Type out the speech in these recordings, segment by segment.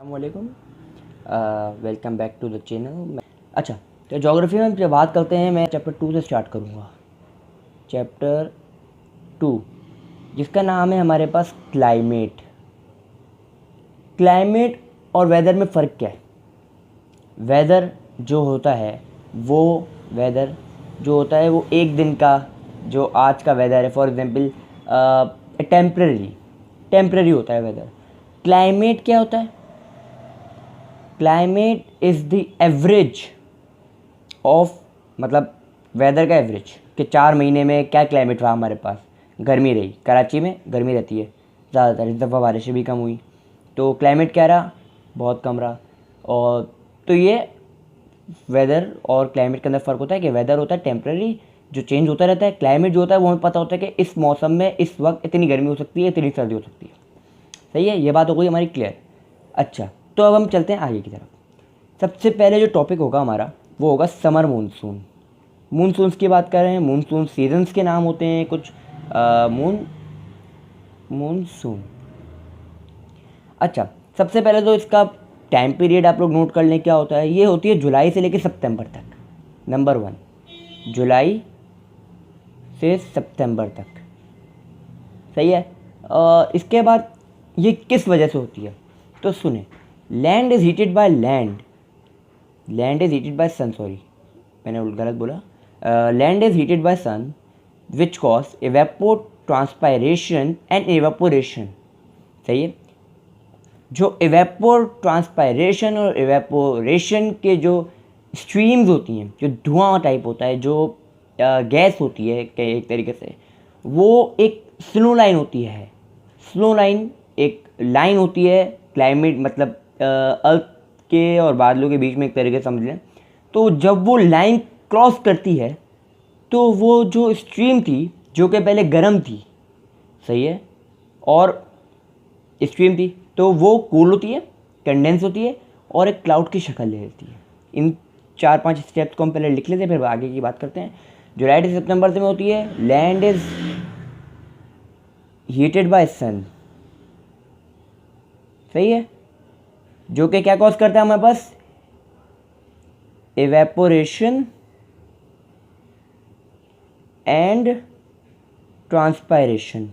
वालेकुम, welcome back to the channel. अच्छा, तो ज्योग्राफी में जब बात करते हैं, मैं चैप्टर 2 से स्टार्ट करूँगा। चैप्टर 2 जिसका नाम है हमारे पास क्लाइमेट। क्लाइमेट और वेदर में फ़र्क क्या है? वेदर जो होता है वो एक दिन का, जो आज का वेदर है, फॉर एग्जांपल टेम्परेरी होता है वेदर। क्लाइमेट क्या होता है? Climate is the average of, मतलब वेदर का एवरेज कि 4 महीने में क्या क्लाइमेट रहा हमारे पास। गर्मी रही, कराची में गर्मी रहती है ज़्यादातर, इस दफ़ा बारिशें भी कम हुई, तो क्लाइमेट क्या रहा? बहुत कम रहा। और तो ये वेदर और क्लाइमेट के अंदर फ़र्क होता है कि वेदर होता है टेम्प्रेरी, जो चेंज होता रहता है। क्लाइमेट जो होता है वो हमें पता होता है कि इस मौसम में इस वक्त इतनी गर्मी हो सकती है, इतनी सर्दी हो सकती है। सही है, ये बात हो गई हमारी क्लियर। अच्छा, तो अब हम चलते हैं आगे की तरफ। सबसे पहले जो टॉपिक होगा हमारा वो होगा समर मानसून। मानसून्स की बात कर रहे हैं, मानसून सीजन्स के नाम होते हैं कुछ। मानसून। अच्छा, सबसे पहले तो इसका टाइम पीरियड आप लोग नोट कर लें क्या होता है। ये होती है जुलाई से लेकर सितंबर तक। नंबर 1, जुलाई से सितंबर तक। सही है। इसके बाद ये किस वजह से होती है तो सुने। Land is heated by sun, sorry मैंने गलत बोला। Land is heated by sun which cause transpiration and evaporation. सही है। जो ट्रांसपायरेशन और इवेपोरेशन के जो स्ट्रीम्स होती हैं, जो धुआं टाइप होता है, जो गैस होती है एक तरीके से, वो एक स्नो लाइन होती है। स्नो लाइन एक लाइन होती है, क्लाइमेट मतलब अर्थ के और बादलों के बीच में एक तरीके से समझ लें। तो जब वो लाइन क्रॉस करती है तो वो जो स्ट्रीम थी, जो कि पहले गर्म थी, सही है, और स्ट्रीम थी, तो वो कूल होती है, कंडेंस होती है और एक क्लाउड की शक्ल ले लेती है। इन 4-5 स्टेप्स को हम पहले लिख लेते हैं, फिर आगे की बात करते हैं। जुलाई से सितंबर में होती है land is heated by sun. सही है, जो कि क्या कॉज करता है हमारे पास? Evaporation and transpiration.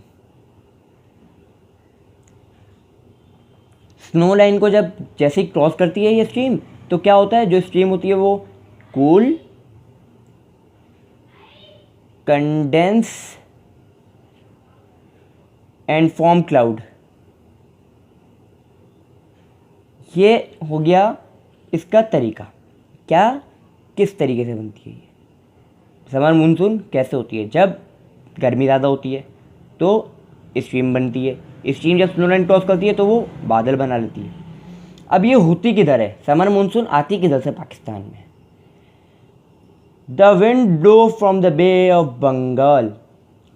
Snow line को जब जैसे ही क्रॉस करती है ये स्ट्रीम, तो क्या होता है? जो स्ट्रीम होती है वो cool, condense and form cloud. ये हो गया इसका तरीका। क्या, किस तरीके से बनती है ये समर मानसून? कैसे होती है? जब गर्मी ज़्यादा होती है तो स्ट्रीम बनती है, स्ट्रीम जब स्नो लाइन क्रॉस करती है तो वो बादल बना लेती है। अब ये होती किधर है समर मानसून? आती किधर से? पाकिस्तान में। The wind blow from the bay of Bengal.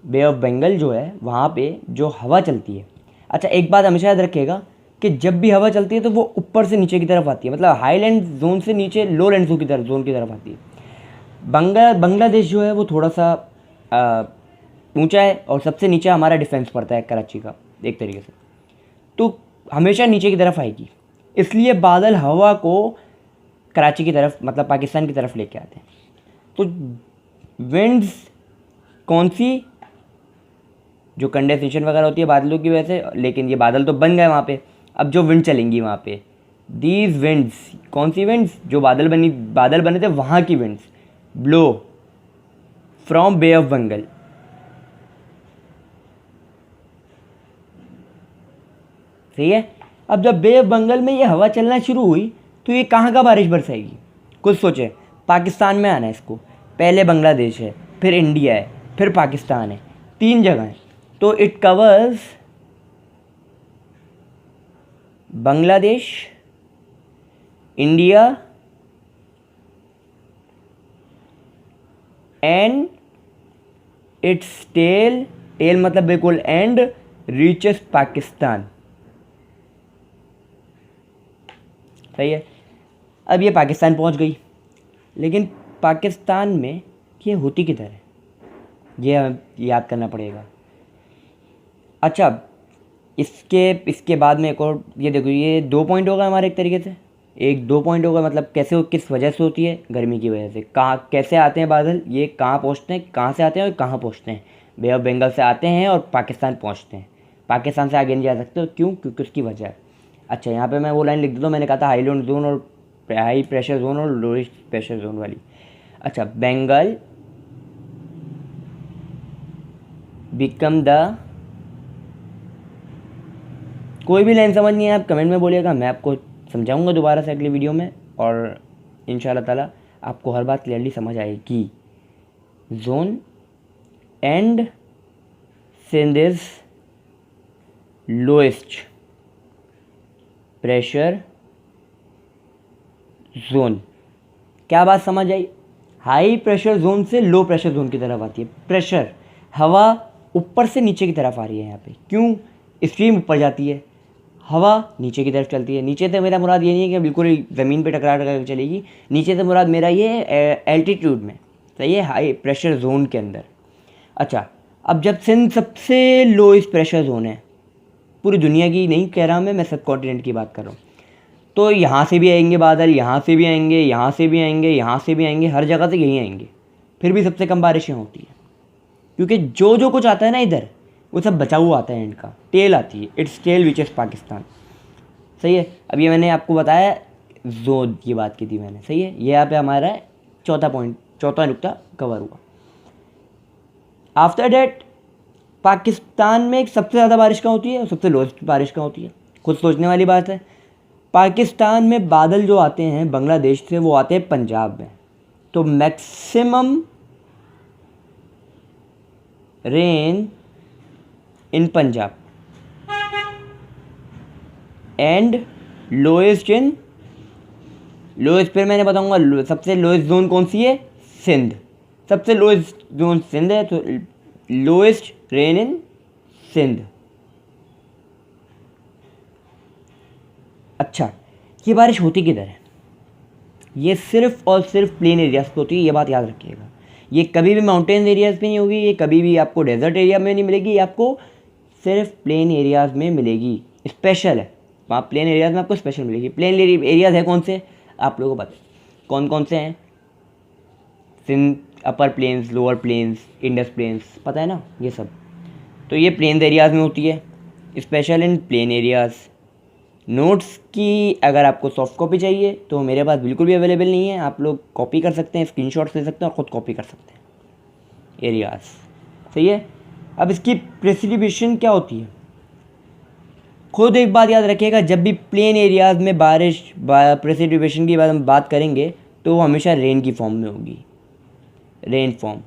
Bay of Bengal जो है वहाँ पे जो हवा चलती है। अच्छा, एक बात हमेशा याद रखिएगा कि जब भी हवा चलती है तो वो ऊपर से नीचे की तरफ आती है, मतलब हाईलैंड जोन से नीचे लो लैंड जोन की तरफ आती है। बांग्लादेश जो है वो थोड़ा सा ऊंचा है और सबसे नीचे हमारा डिफेंस पड़ता है कराची का एक तरीके से, तो हमेशा नीचे की तरफ आएगी। इसलिए बादल हवा को कराची की तरफ, मतलब पाकिस्तान की तरफ लेके आते हैं। तो विंड्स कौन सी? जो कंडेंसेशन वगैरह होती है बादलों की वजह से, लेकिन ये बादल तो बन गए वहाँ पे। अब जो विंड चलेंगी वहाँ पे, दीज विंड्स, कौन सी विंड्स? जो बादल बने थे वहाँ की winds, blow from bay of Bengal. सही है। अब जब बे ऑफ बंगाल में ये हवा चलना शुरू हुई तो ये कहाँ का बारिश बरसाएगी? कुछ सोचे। पाकिस्तान में आना है इसको, पहले बांग्लादेश है, फिर इंडिया है, फिर पाकिस्तान है, 3 जगह है। तो it covers Bangladesh, India and its tail मतलब बिल्कुल एंड रीचेस पाकिस्तान। सही है। अब ये पाकिस्तान पहुंच गई, लेकिन पाकिस्तान में ये होती किधर है ये हमें याद करना पड़ेगा। अच्छा, इसके बाद में एक और, ये देखो ये 2 पॉइंट होगा हमारे एक तरीके से, एक 2 पॉइंट होगा, मतलब कैसे, किस वजह से होती है, गर्मी की वजह से। कहाँ कैसे आते हैं बादल, ये कहाँ पहुँचते हैं, कहाँ से आते हैं और कहाँ पहुँचते हैं। बे ऑफ बंगाल से आते हैं और पाकिस्तान पहुँचते हैं। पाकिस्तान से आगे नहीं जा सकते, क्यों, क्योंकि उसकी वजह है। अच्छा, यहाँ पे मैं वो लाइन लिख देता हूँ, मैंने कहा था हाई लोड जोन और हाई प्रेशर जोन और लोएस्ट प्रेशर जोन वाली। अच्छा, बंगाल बिकम द, कोई भी लाइन समझ नहीं है आप कमेंट में बोलिएगा, मैं आपको समझाऊंगा दोबारा से अगली वीडियो में, और इंशाल्लाह ताला आपको हर बात क्लियरली समझ आएगी। Zone and Sindh is lowest pressure zone. क्या बात समझ आई? हाई प्रेशर जोन से लो प्रेशर जोन की तरफ आती है प्रेशर, हवा ऊपर से नीचे की तरफ आ रही है यहाँ पे, क्यों, स्ट्रीम ऊपर जाती है, हवा नीचे की तरफ चलती है। नीचे से मेरा मुराद ये नहीं है कि बिल्कुल ज़मीन पे टकरा टकरा चलेगी, नीचे से मुराद मेरा ये एल्टीट्यूड में, सही है, हाई प्रेशर जोन के अंदर। अच्छा, अब जब सिंध सबसे लोएस्ट प्रेशर जोन है, पूरी दुनिया की नहीं कह रहा मैं सब कॉन्टिनेंट की बात कर रहा हूँ, तो यहाँ से भी आएंगे बादल, यहाँ से भी आएंगे, यहाँ से भी आएंगे, यहाँ से भी आएंगे, हर जगह से यहीं आएंगे, फिर भी सबसे कम बारिशें होती हैं, क्योंकि जो जो कुछ आता है ना इधर, वो सब बचा हुआ आता है, एंड का टेल आती है, its tail which is Pakistan. सही है, अब ये मैंने आपको बताया, जोन की बात की थी मैंने, सही है, ये यहाँ पे हमारा चौथा पॉइंट, चौथा नुक्ता कवर हुआ। आफ्टर डैट पाकिस्तान में सबसे ज़्यादा बारिश कहाँ होती है और सबसे लोएस्ट बारिश कहाँ होती है, खुद सोचने वाली बात है। पाकिस्तान में बादल जो आते हैं बांग्लादेश से, वो आते हैं पंजाब में, तो maximum rain in Punjab and lowest in, lowest फिर मैंने बताऊंगा सबसे लोएस्ट जोन कौन सी है, सिंध, सबसे लोएस्ट जोन सिंध है, तो लोएस्ट रेन इन सिंध। अच्छा, ये बारिश होती किधर है, ये सिर्फ और सिर्फ प्लेन एरियाज पे होती है, ये बात याद रखिएगा। ये कभी भी माउंटेन एरियाज़ पे नहीं होगी, ये कभी भी आपको डेजर्ट एरिया में नहीं मिलेगी, ये आपको सिर्फ प्लेन एरियाज़ में मिलेगी, स्पेशल है वहाँ, प्लेन एरियाज़ में आपको स्पेशल मिलेगी। प्लेन एरियाज़ है कौन से, आप लोगों को पता है कौन कौन से हैं, Sindh, upper plains, lower plains, Indus plains, पता है ना ये सब, तो ये प्लेन एरियाज़ में होती है, special in plain areas. Notes की अगर आपको सॉफ्ट कॉपी चाहिए तो मेरे पास बिल्कुल भी अवेलेबल नहीं है, आप लोग कॉपी कर सकते हैं, स्क्रीनशॉट्स ले सकते हैं और ख़ुद कॉपी कर सकते हैं एरियाज़, सही है। अब इसकी प्रेसिपिटेशन क्या होती है, खुद एक बात याद रखिएगा, जब भी प्लेन एरियाज़ में बारिश प्रेसिपिटेशन की बात करेंगे तो वो हमेशा रेन की फॉर्म में होगी, रेन फॉर्म।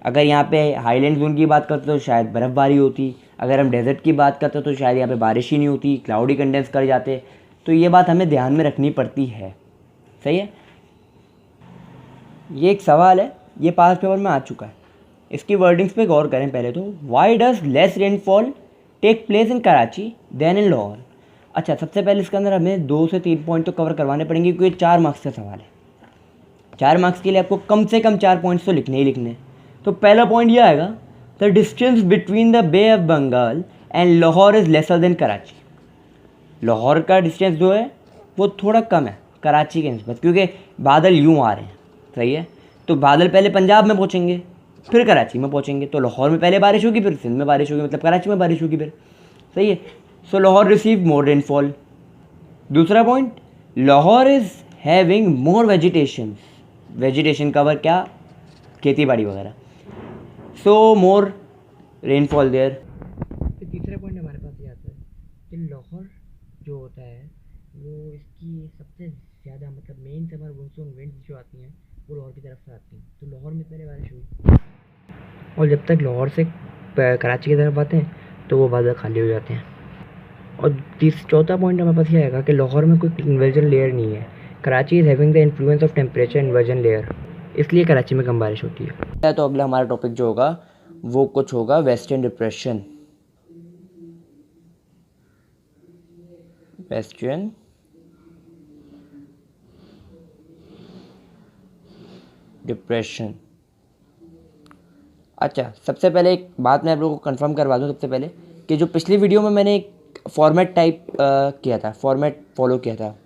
अगर यहाँ पे हाईलैंड जोन की बात करते तो शायद बर्फ़बारी होती, अगर हम डेजर्ट की बात करते तो शायद यहाँ पे बारिश ही नहीं होती, क्लाउडी कंडेंस कर जाते, तो ये बात हमें ध्यान में रखनी पड़ती है, सही है। ये एक सवाल है, ये पास पेपर में आ चुका है, इसकी वर्डिंग्स पे गौर करें पहले तो। Why does less rainfall take place in Karachi than in Lahore. अच्छा, सबसे पहले इसके अंदर हमें 2 से 3 पॉइंट तो कवर करवाने पड़ेंगे, क्योंकि 4 मार्क्स का सवाल है, 4 मार्क्स के लिए आपको कम से कम 4 पॉइंट्स तो लिखने ही लिखने। तो पहला पॉइंट यह आएगा, the distance between the bay of Bengal and Lahore is lesser than Karachi. Lahore का डिस्टेंस जो है वो थोड़ा कम है कराची के निस्बत, क्योंकि बादल यूँ आ रहे हैं, सही है, तो बादल पहले पंजाब में पहुँचेंगे, फिर कराची में पहुँचेंगे, तो लाहौर में पहले बारिश होगी, फिर सिंध में बारिश होगी, मतलब कराची में बारिश होगी फिर, सही है। सो लाहौर रिसीव मोर रेनफॉल। दूसरा point, Lahore is having more vegetation, vegetation cover क्या, खेती बाड़ी वगैरह, सो मोर रेनफॉल देयर। तीसरा पॉइंट हमारे पास ये आता है कि लाहौर जो होता है वो इसकी सबसे ज़्यादा, मतलब मेन समर मानसून विंड्स जो आती हैं वो लाहौर की तरफ से आती हैं, तो लाहौर में पहले बारिश हुई, और जब तक लाहौर से कराची की तरफ आते हैं तो वो बादल खाली हो जाते हैं। और चौथा पॉइंट हमारे पास ये आएगा कि लाहौर में कोई इन्वर्जन लेयर नहीं है, Karachi is having the influence of temperature inversion layer, इसलिए कराची में कम बारिश होती है। तो अगला हमारा टॉपिक जो होगा वो कुछ होगा वेस्टर्न डिप्रेशन, वेस्टर्न डिप्रेशन। अच्छा, सबसे पहले एक बात मैं आप लोगों को कंफर्म करवा दूं सबसे पहले कि जो पिछली वीडियो में मैंने एक फॉर्मेट फॉर्मेट फॉलो किया था,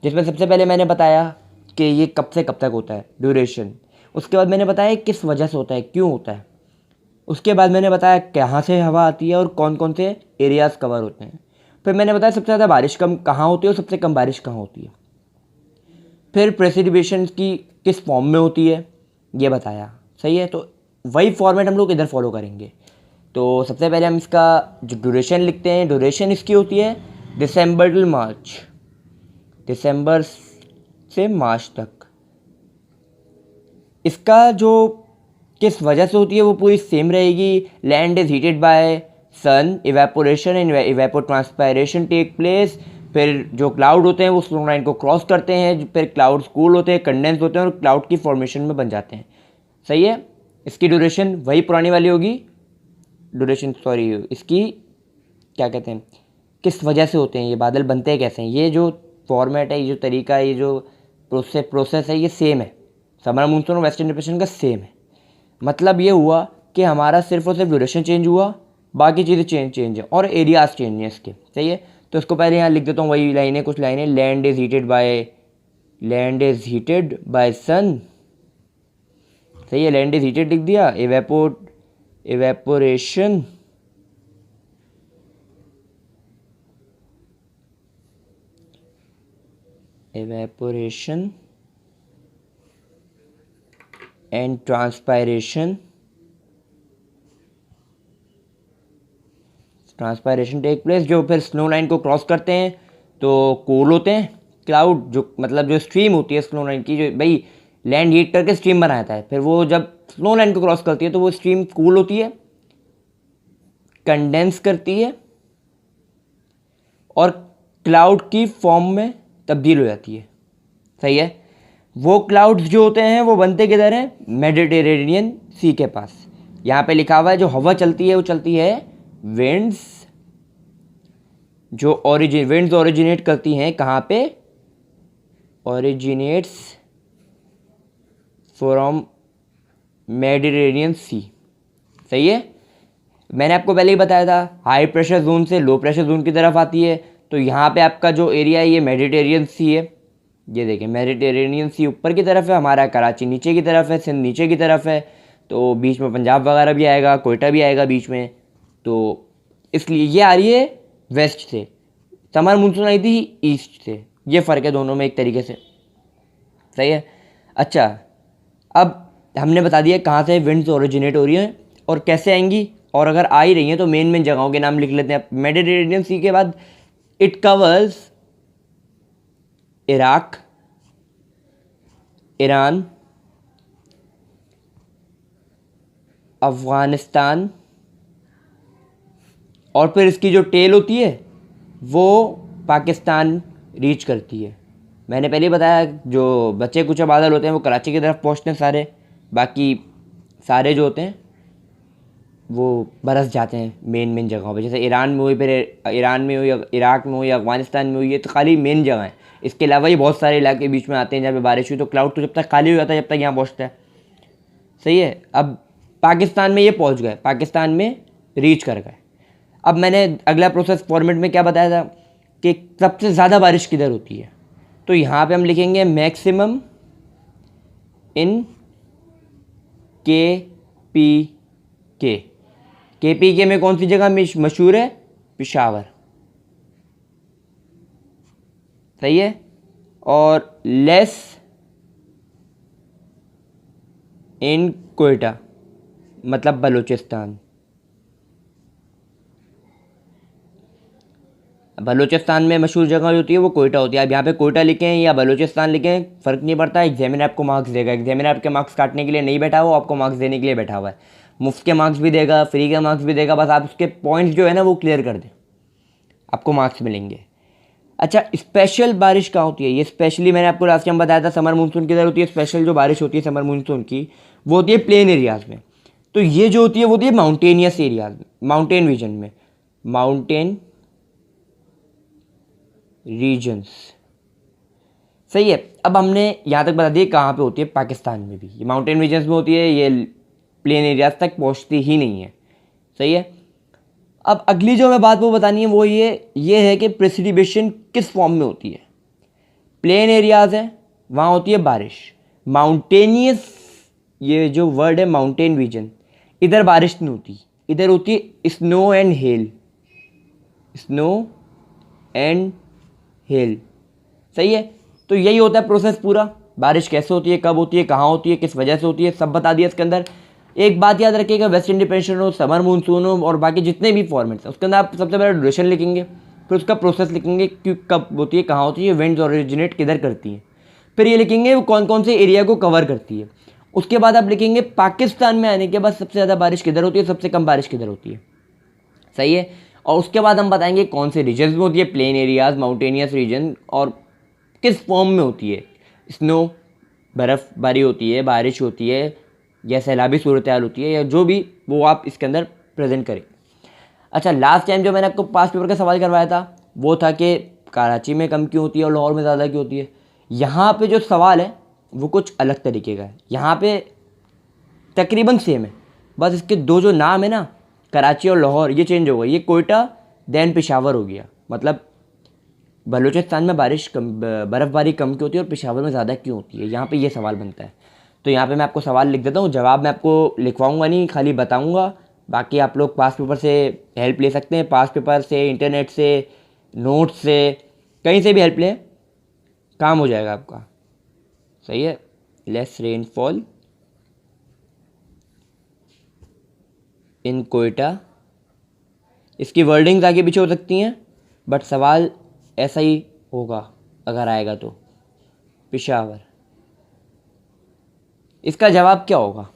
जिसमें सबसे पहले मैंने बताया कि ये कब से कब तक होता है, ड्यूरेशन। उसके बाद मैंने बताया किस वजह से होता है, क्यों होता है। उसके बाद मैंने बताया कहाँ से हवा आती है और कौन कौन से एरियाज़ कवर होते हैं। फिर मैंने बताया सबसे ज़्यादा बारिश कम कहाँ होती है और सबसे कम बारिश कहाँ होती है। फिर प्रेसिपिटेशन की किस फॉर्म में होती है ये बताया। सही है, तो वही फॉर्मेट हम लोग इधर फॉलो करेंगे। तो सबसे पहले हम इसका जो ड्यूरेशन लिखते हैं, ड्यूरेशन इसकी होती है दिसंबर टू मार्च, दिसंबर से मार्च तक। इसका जो किस वजह से होती है वो पूरी सेम रहेगी। Land is heated by sun, evaporation and evapotranspiration take place. फिर जो क्लाउड होते हैं वो स्नो लाइन को क्रॉस करते हैं, फिर क्लाउड्स कूल होते हैं, कंडेंस होते हैं और क्लाउड की फॉर्मेशन में बन जाते हैं। सही है, इसकी ड्यूरेशन वही पुरानी वाली होगी। इसकी क्या कहते हैं, किस वजह से होते हैं ये बादल, बनते हैं कैसे हैं, ये जो फॉर्मेट है, ये जो तरीका है, ये जो प्रोसेस है, ये सेम है। समर मानसून और वेस्टर्न डिप्रेशन का सेम है। मतलब ये हुआ कि हमारा सिर्फ और सिर्फ ड्यूरेशन चेंज हुआ, बाकी चीज़ें चेंज है और एरियाज चेंज हैं इसके। सही है, तो इसको पहले यहाँ लिख देता हूँ, वही लाइनें, कुछ लाइनें। Land is heated by sun. सही है, लैंड इज हीटेड लिख दिया। evaporation and transpiration take place, जो फिर स्नो लाइन को क्रॉस करते हैं तो कूल होते हैं क्लाउड, जो मतलब जो स्ट्रीम होती है स्नो लाइन की, जो भाई लैंड हीट करके स्ट्रीम बनाता है, फिर वो जब स्नो लाइन को क्रॉस करती है तो वो स्ट्रीम कूल होती है, कंडेंस करती है और क्लाउड की फॉर्म में तब्दील हो जाती है। सही है, वो क्लाउड्स जो होते हैं वो बनते किधर हैं, मेडिटेरेनियन सी के पास। यहाँ पे लिखा हुआ है जो हवा चलती है वो चलती है विंड्स, जो विंड्स ओरिजिनेट करती हैं कहाँ पे, ओरिजिनेट्स फ्रॉम मेडिटेरेनियन सी। सही है, मैंने आपको पहले ही बताया था हाई प्रेशर जोन से लो प्रेशर जोन की तरफ आती है। तो यहाँ पे आपका जो एरिया है ये मेडिटेरेनियन सी है। ये देखिए मेडिटेरेनियन सी ऊपर की तरफ है, हमारा कराची नीचे की तरफ है, सिंध नीचे की तरफ है, तो बीच में पंजाब वगैरह भी आएगा, कोयटा भी आएगा बीच में। तो इसलिए ये आ रही है वेस्ट से, समर मानसून आई थी ईस्ट से। ये फ़र्क है दोनों में एक तरीके से। सही है, अच्छा अब हमने बता दिया कहाँ से विंड्स ओरिजिनेट हो रही हैं और कैसे आएंगी, और अगर आ ही रही हैं तो मेन जगहों के नाम लिख लेते हैं। मेडिटेरेनियन सी के बाद it covers Iraq, Iran, Afghanistan, और फिर इसकी जो टेल होती है वो पाकिस्तान रीच करती है। मैंने पहले बताया जो बचे कुछ बादल होते हैं वो कराची की तरफ पहुँचते हैं सारे, बाकी सारे जो होते हैं वो बरस जाते हैं मेन जगहों पे। जैसे ईरान में हुई, फिर ईरान में हुई, इराक में हुई, अफगानिस्तान में हुई, ये तो खाली मेन जगह है। इसके अलावा ही बहुत सारे इलाके बीच में आते हैं जहाँ पे बारिश हुई, तो क्लाउड तो जब तक खाली हो जाता है जब तक यहाँ पहुँचता है। सही है, अब पाकिस्तान में ये पहुँच गए, पाकिस्तान में रीच कर गए। अब मैंने अगला प्रोसेस फॉर्मेट में क्या बताया था कि सबसे ज़्यादा बारिश किधर होती है, तो यहाँ पे हम लिखेंगे मैक्सिमम इन के में कौन सी जगह मशहूर है, पेशावर। सही है, और लेस इन कोयटा मतलब बलूचिस्तान। बलूचिस्तान में मशहूर जगह जो होती है वो कोयटा होती है। अब यहाँ पे कोयटा लिखें या बलूचिस्तान लिखें फ़र्क नहीं पड़ता, एग्जामिनर आपको मार्क्स देगा। एग्जामिनर आपके मार्क्स काटने के लिए नहीं बैठा हुआ, आपको मार्क्स देने के लिए बैठा हुआ है। मुफ्त के मार्क्स भी देगा, फ्री के मार्क्स भी देगा, बस आप उसके पॉइंट्स जो है ना वो क्लियर कर दें, आपको मार्क्स मिलेंगे। अच्छा, स्पेशल बारिश कहाँ होती है, ये स्पेशली मैंने आपको लास्ट टाइम बताया था समर मानसून किधर होती है। स्पेशल जो बारिश होती है समर मानसून की वो होती है प्लेन एरियाज़ में। तो ये जो होती है वो होती है माउंटेनियस एरियाज में, माउंटेन रीजन में, माउंटेन रीजन्स। सही है, अब हमने यहाँ तक बता दिया कहाँ पे होती है, पाकिस्तान में भी ये माउंटेन रीजन्स में होती है, ये प्लेन एरियाज तक पहुँचती ही नहीं है। सही है, अब अगली जो हमें बात वो बतानी है वो ये है कि प्रेसिपिटेशन किस फॉर्म में होती है। प्लेन एरियाज़ है वहाँ होती है बारिश। माउंटेनियस, ये जो वर्ड है माउंटेन रीजन, इधर बारिश नहीं होती, इधर होती है snow and hell. Snow and hell, सही है। तो यही होता है प्रोसेस पूरा। बारिश कैसे होती है, कब होती है, कहाँ होती है, किस वजह से होती है, सब बता दिया इसके अंदर। एक बात याद रखिएगा, वेस्टर्न डिप्रेशन हो, समर मानसून हो और बाकी जितने भी फॉर्मेट्स हैं उसके अंदर आप सबसे पहले ड्यूरेशन लिखेंगे, फिर उसका प्रोसेस लिखेंगे कि कब होती है, कहाँ होती है, विंड्स ओरिजिनेट किधर करती हैं, फिर ये लिखेंगे वो कौन कौन से एरिया को कवर करती है। उसके बाद आप लिखेंगे पाकिस्तान में आने के बाद सबसे ज़्यादा बारिश किधर होती है, सबसे कम बारिश किधर होती है, सही है। और उसके बाद हम बताएंगे कौन से रीजन में होती है, प्लेन एरियाज, माउंटेनियस रीजन, और किस फॉर्म में होती है, स्नो बर्फ़बारी होती है, बारिश होती है, या सैलाबी सूरत हाल होती है, या जो भी वो आप इसके अंदर प्रेजेंट करें। अच्छा, लास्ट टाइम जो मैंने आपको पास्ट पेपर का सवाल करवाया था वो था कि कराची में कम क्यों होती है और लाहौर में ज़्यादा क्यों होती है। यहाँ पे जो सवाल है वो कुछ अलग तरीके का है। यहाँ पे तकरीबन सेम है, बस इसके दो जो नाम है ना, कराची और लाहौर, ये चेंज हो गई। ये कोयटा दैन पेशावर हो गया। मतलब बलूचिस्तान में बारिश कम, बर्फ़बारी कम क्यों होती है और पेशावर में ज़्यादा क्यों होती है, यहाँ पे ये सवाल बनता है। तो यहाँ पे मैं आपको सवाल लिख देता हूँ, जवाब मैं आपको लिखवाऊँगा नहीं, खाली बताऊँगा। बाकी आप लोग पास पेपर से हेल्प ले सकते हैं, पास पेपर से, इंटरनेट से, नोट्स से, कहीं से भी हेल्प लें, काम हो जाएगा आपका, सही है। लेस रेनफॉल इन कोयटा, इसकी वर्डिंग्स आगे पीछे हो सकती हैं बट सवाल ऐसा ही होगा अगर आएगा तो। पेशावर, इसका जवाब क्या होगा?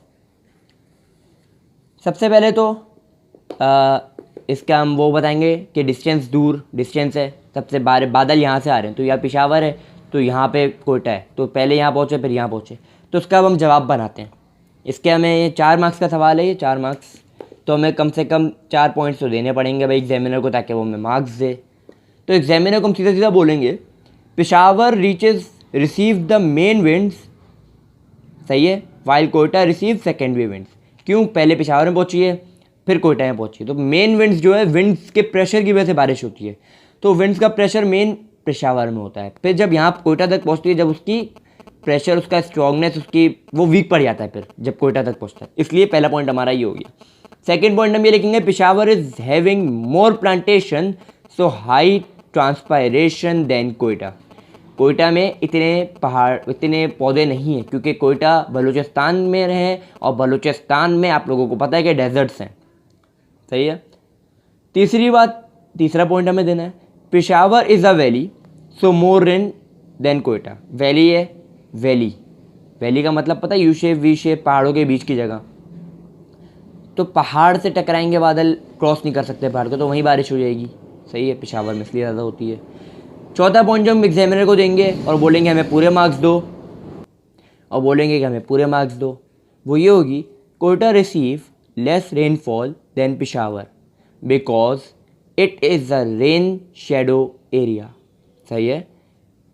सबसे पहले तो इसका हम वो बताएंगे कि डिस्टेंस, दूर डिस्टेंस है। सबसे बादल यहाँ से आ रहे हैं तो यहाँ पेशावर है, तो यहाँ पे कोयटा है, तो पहले यहाँ पहुँचे फिर यहाँ पहुँचे, तो उसका अब हम जवाब बनाते हैं। इसके हमें ये 4 मार्क्स का सवाल है, ये 4 मार्क्स, तो हमें कम से कम 4 पॉइंट्स तो देने पड़ेंगे भाई एग्जामिनर को, ताकि वो हमें मार्क्स दे। तो एग्जामिनर को हम सीधा सीधा बोलेंगे Peshawar reaches receive the main winds, सही है, while Quetta receive secondary winds. क्यों? पहले पेशावर में पहुंची है फिर कोयटा में पहुंची है, तो मेन विंड्स जो है, विंड्स के प्रेशर की वजह से बारिश होती है, तो विंड्स का प्रेशर मेन पेशावर में होता है। फिर जब यहाँ कोयटा तक पहुंचती है, जब उसकी प्रेशर, उसका स्ट्रॉन्गनेस, उसकी वो वीक पड़ जाता है फिर जब कोयटा तक पहुंचता है। इसलिए पहला पॉइंट हमारा ये हो गया। सेकेंड पॉइंट हम ये लिखेंगे Peshawar is having more plantation so high transpiration than Quetta. Quetta में इतने पौधे नहीं हैं क्योंकि कोयटा बलूचिस्तान में रहे, और बलूचिस्तान में आप लोगों को पता है कि डेजर्ट्स हैं, सही है। तीसरा पॉइंट हमें देना है Peshawar is a valley so more rain than Quetta. Valley है, वैली का मतलब पता है, यू शेप वी शेप, पहाड़ों के बीच की जगह। तो पहाड़ से टकराएंगे बादल, क्रॉस नहीं कर सकते पहाड़ को, तो वहीं बारिश हो जाएगी, सही है, पेशावर में इसलिए ज़्यादा होती है। चौथा पॉइंट जो हम एग्जामिनर को देंगे और बोलेंगे हमें पूरे मार्क्स दो, और बोलेंगे कि हमें पूरे मार्क्स दो, वो ये होगी Quetta receive less rainfall than Peshawar because it is a rain shadow area, सही है।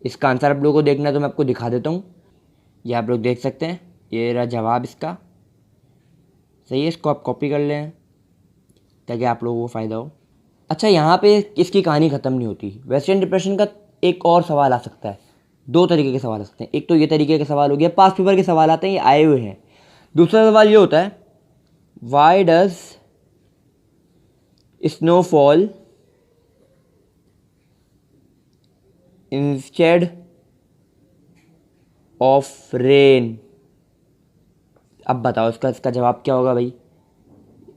इसका आंसर आप लोगों को देखना है तो मैं आपको दिखा देता हूँ, ये आप लोग देख सकते हैं, ये रहा जवाब इसका, सही है। इसको आप कॉपी कर लें ताकि आप लोगों को फ़ायदा हो। अच्छा, यहाँ पे इसकी कहानी ख़त्म नहीं होती। वेस्टर्न डिप्रेशन का एक और सवाल आ सकता है, 2 तरीके के सवाल आ सकते हैं। एक तो ये तरीके के सवाल हो गया, पास्ट पेपर के सवाल आते हैं, ये आए हुए हैं। दूसरा सवाल ये होता है why does snowfall instead of rain. अब बताओ इसका जवाब क्या होगा भाई।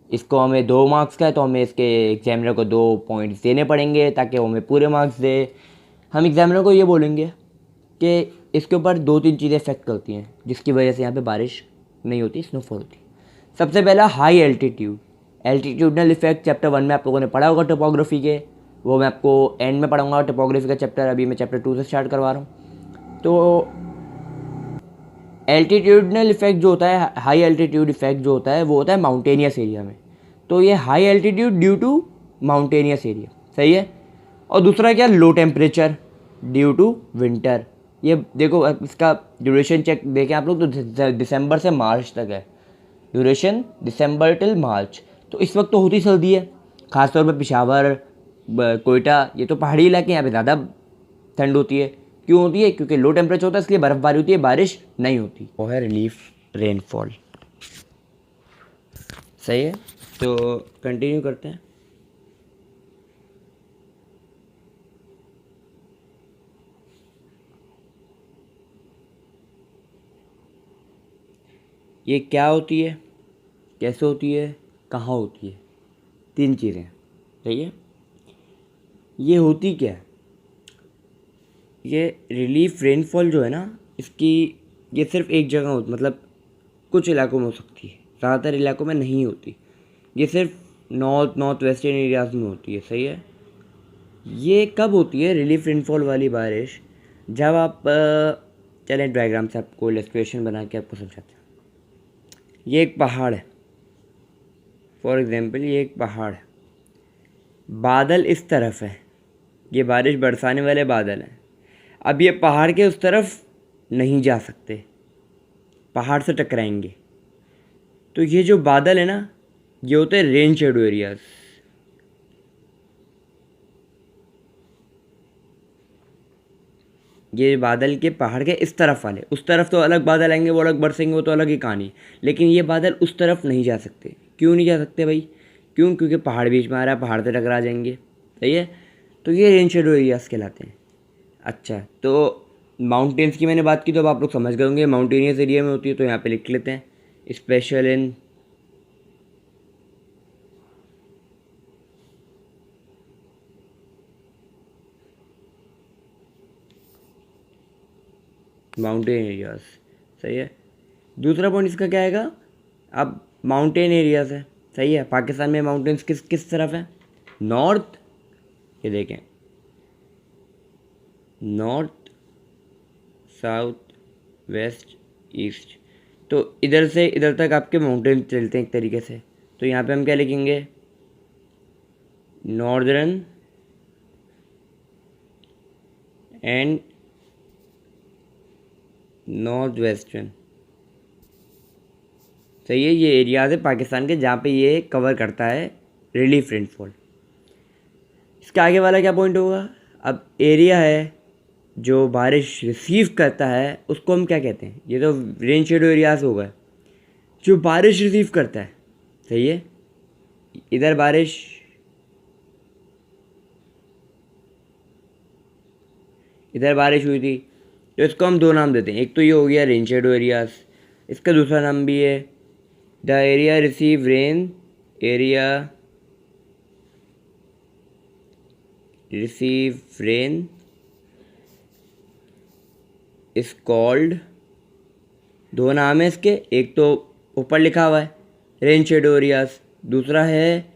इसको हमें 2 मार्क्स का है तो हमें इसके एग्जामिनर को 2 पॉइंट्स देने पड़ेंगे ताकि वो हमें पूरे मार्क्स दे। हम एग्जामिनर को ये बोलेंगे कि इसके ऊपर 2-3 चीज़ें इफेक्ट करती हैं जिसकी वजह से यहाँ पे बारिश नहीं होती, स्नोफॉल होती। सबसे पहला हाई एल्टीट्यूडनल इफेक्ट, चैप्टर 1 में आप लोगों ने पढ़ा होगा टोपोग्राफी के, वो मैं आपको एंड में पढ़ाऊँगा टोपोग्राफी का चैप्टर, अभी मैं चैप्टर 2 से स्टार्ट करवा रहा हूँ। तो एल्टीट्यूडनल इफेक्ट जो होता है, हाई एल्टीट्यूड इफेक्ट जो होता है वो होता है माउंटेनियस एरिया में, तो ये high altitude due to mountainous area, सही है। और दूसरा क्या, low temperature due to winter. ये देखो इसका ड्यूरेशन चेक देखें आप लोग, तो दिसंबर से मार्च तक है ड्यूरेशन, दिसंबर टिल मार्च, तो इस वक्त तो होती सर्दी है, ख़ासतौर पर पेशावर, कोयटा, ये तो पहाड़ी इलाके, यहाँ पे ज़्यादा ठंड होती है। क्यों होती है? क्योंकि लो टेम्परेचर होता है, इसलिए बर्फ़बारी होती है, बारिश नहीं होती। वो है रिलीफ रेनफॉल। सही है, तो कंटिन्यू करते हैं। ये क्या होती है, कैसे होती है, कहाँ होती है? 3 चीज़ें। सही है। ये होती क्या है? ये रिलीफ रेनफॉल जो है ना, इसकी ये सिर्फ एक जगह होती, मतलब कुछ इलाकों में हो सकती है, ज़्यादातर इलाकों में नहीं होती। ये सिर्फ नॉर्थ वेस्टर्न एरियाज़ में होती है। सही है। ये कब होती है रिलीफ रेनफॉल वाली बारिश? जब आप चलें डायग्राम से आपको इलस्ट्रेशन बना के आपको समझाते हैं। ये एक पहाड़ है, फॉर एग्ज़ाम्पल ये एक पहाड़ है, बादल इस तरफ है, ये बारिश बरसाने वाले बादल हैं। अब ये पहाड़ के उस तरफ नहीं जा सकते, पहाड़ से टकराएंगे। तो ये जो बादल है ना, ये होते हैं रेन शेडो एरियाज। ये बादल के पहाड़ के इस तरफ वाले, उस तरफ तो अलग बादल आएंगे, वो अलग बरसेंगे, वो तो अलग ही कहानी। लेकिन ये बादल उस तरफ नहीं जा सकते। क्यों नहीं जा सकते भाई? क्यों? क्योंकि पहाड़ बीच में आ रहा है, पहाड़ से टकरा जाएंगे। सही है। तो ये रेन शेडो एरियाज कहलाते हैं। अच्छा, तो माउंटेन्स की मैंने बात की, तो अब आप लोग समझ गए होंगे माउंटेनियस एरिया में होती है, तो यहाँ पे लिख लेते हैं स्पेशल इन माउंटेन एरियाज। सही है। दूसरा पॉइंट इसका क्या आएगा? अब माउंटेन एरियाज है। सही है। पाकिस्तान में माउंटेन्स किस किस तरफ है? नॉर्थ, ये देखें, नॉर्थ, साउथ, वेस्ट, ईस्ट। तो इधर से इधर तक आपके माउंटेन चलते हैं एक तरीके से। तो यहाँ पे हम क्या लिखेंगे? Northern and north western. सही है। ये एरियाज है पाकिस्तान के जहाँ पे ये कवर करता है रिलीफ रेनफॉल। इसके आगे वाला क्या पॉइंट होगा? अब एरिया है जो बारिश रिसीव करता है, उसको हम क्या कहते हैं? ये तो रेन शेडो एरियाज होगा जो बारिश रिसीव करता है। सही है। इधर बारिश, इधर बारिश हुई थी, तो इसको हम दो नाम देते हैं। एक तो ये हो गया रेन शेडो एरियाज, इसका दूसरा नाम भी है the area receive rain, area receive rain is called, दो नाम है इसके। एक तो ऊपर लिखा हुआ है रेन शेडो एरियाज, दूसरा है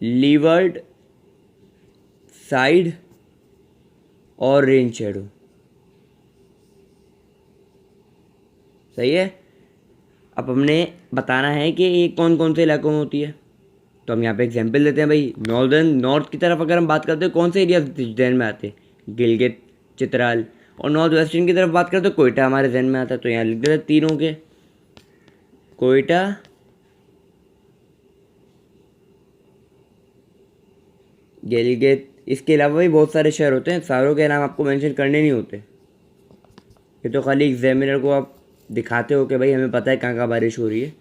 लीवर्ड साइड और रेन शेडो। सही है। अब हमने बताना है कि ये कौन कौन से इलाकों में होती है, तो हम यहाँ पे एग्जांपल देते हैं भाई। नॉर्थ की तरफ अगर हम बात करते हैं, कौन से एरिया जहन में आते हैं? गिलगित, चित्राल। और नॉर्थ वेस्टर्न की तरफ बात करते हैं, कोयटा हमारे जहन में आता है। तो यहाँ लिख देते हैं तीनों के, कोयटा, गिलगित। इसके अलावा भी बहुत सारे शहर होते हैं, सारों के नाम आपको मेंशन करने नहीं होते। ये तो खाली एग्जामिनर को आप दिखाते हो कि भाई हमें पता है कहाँ कहाँ बारिश हो रही है।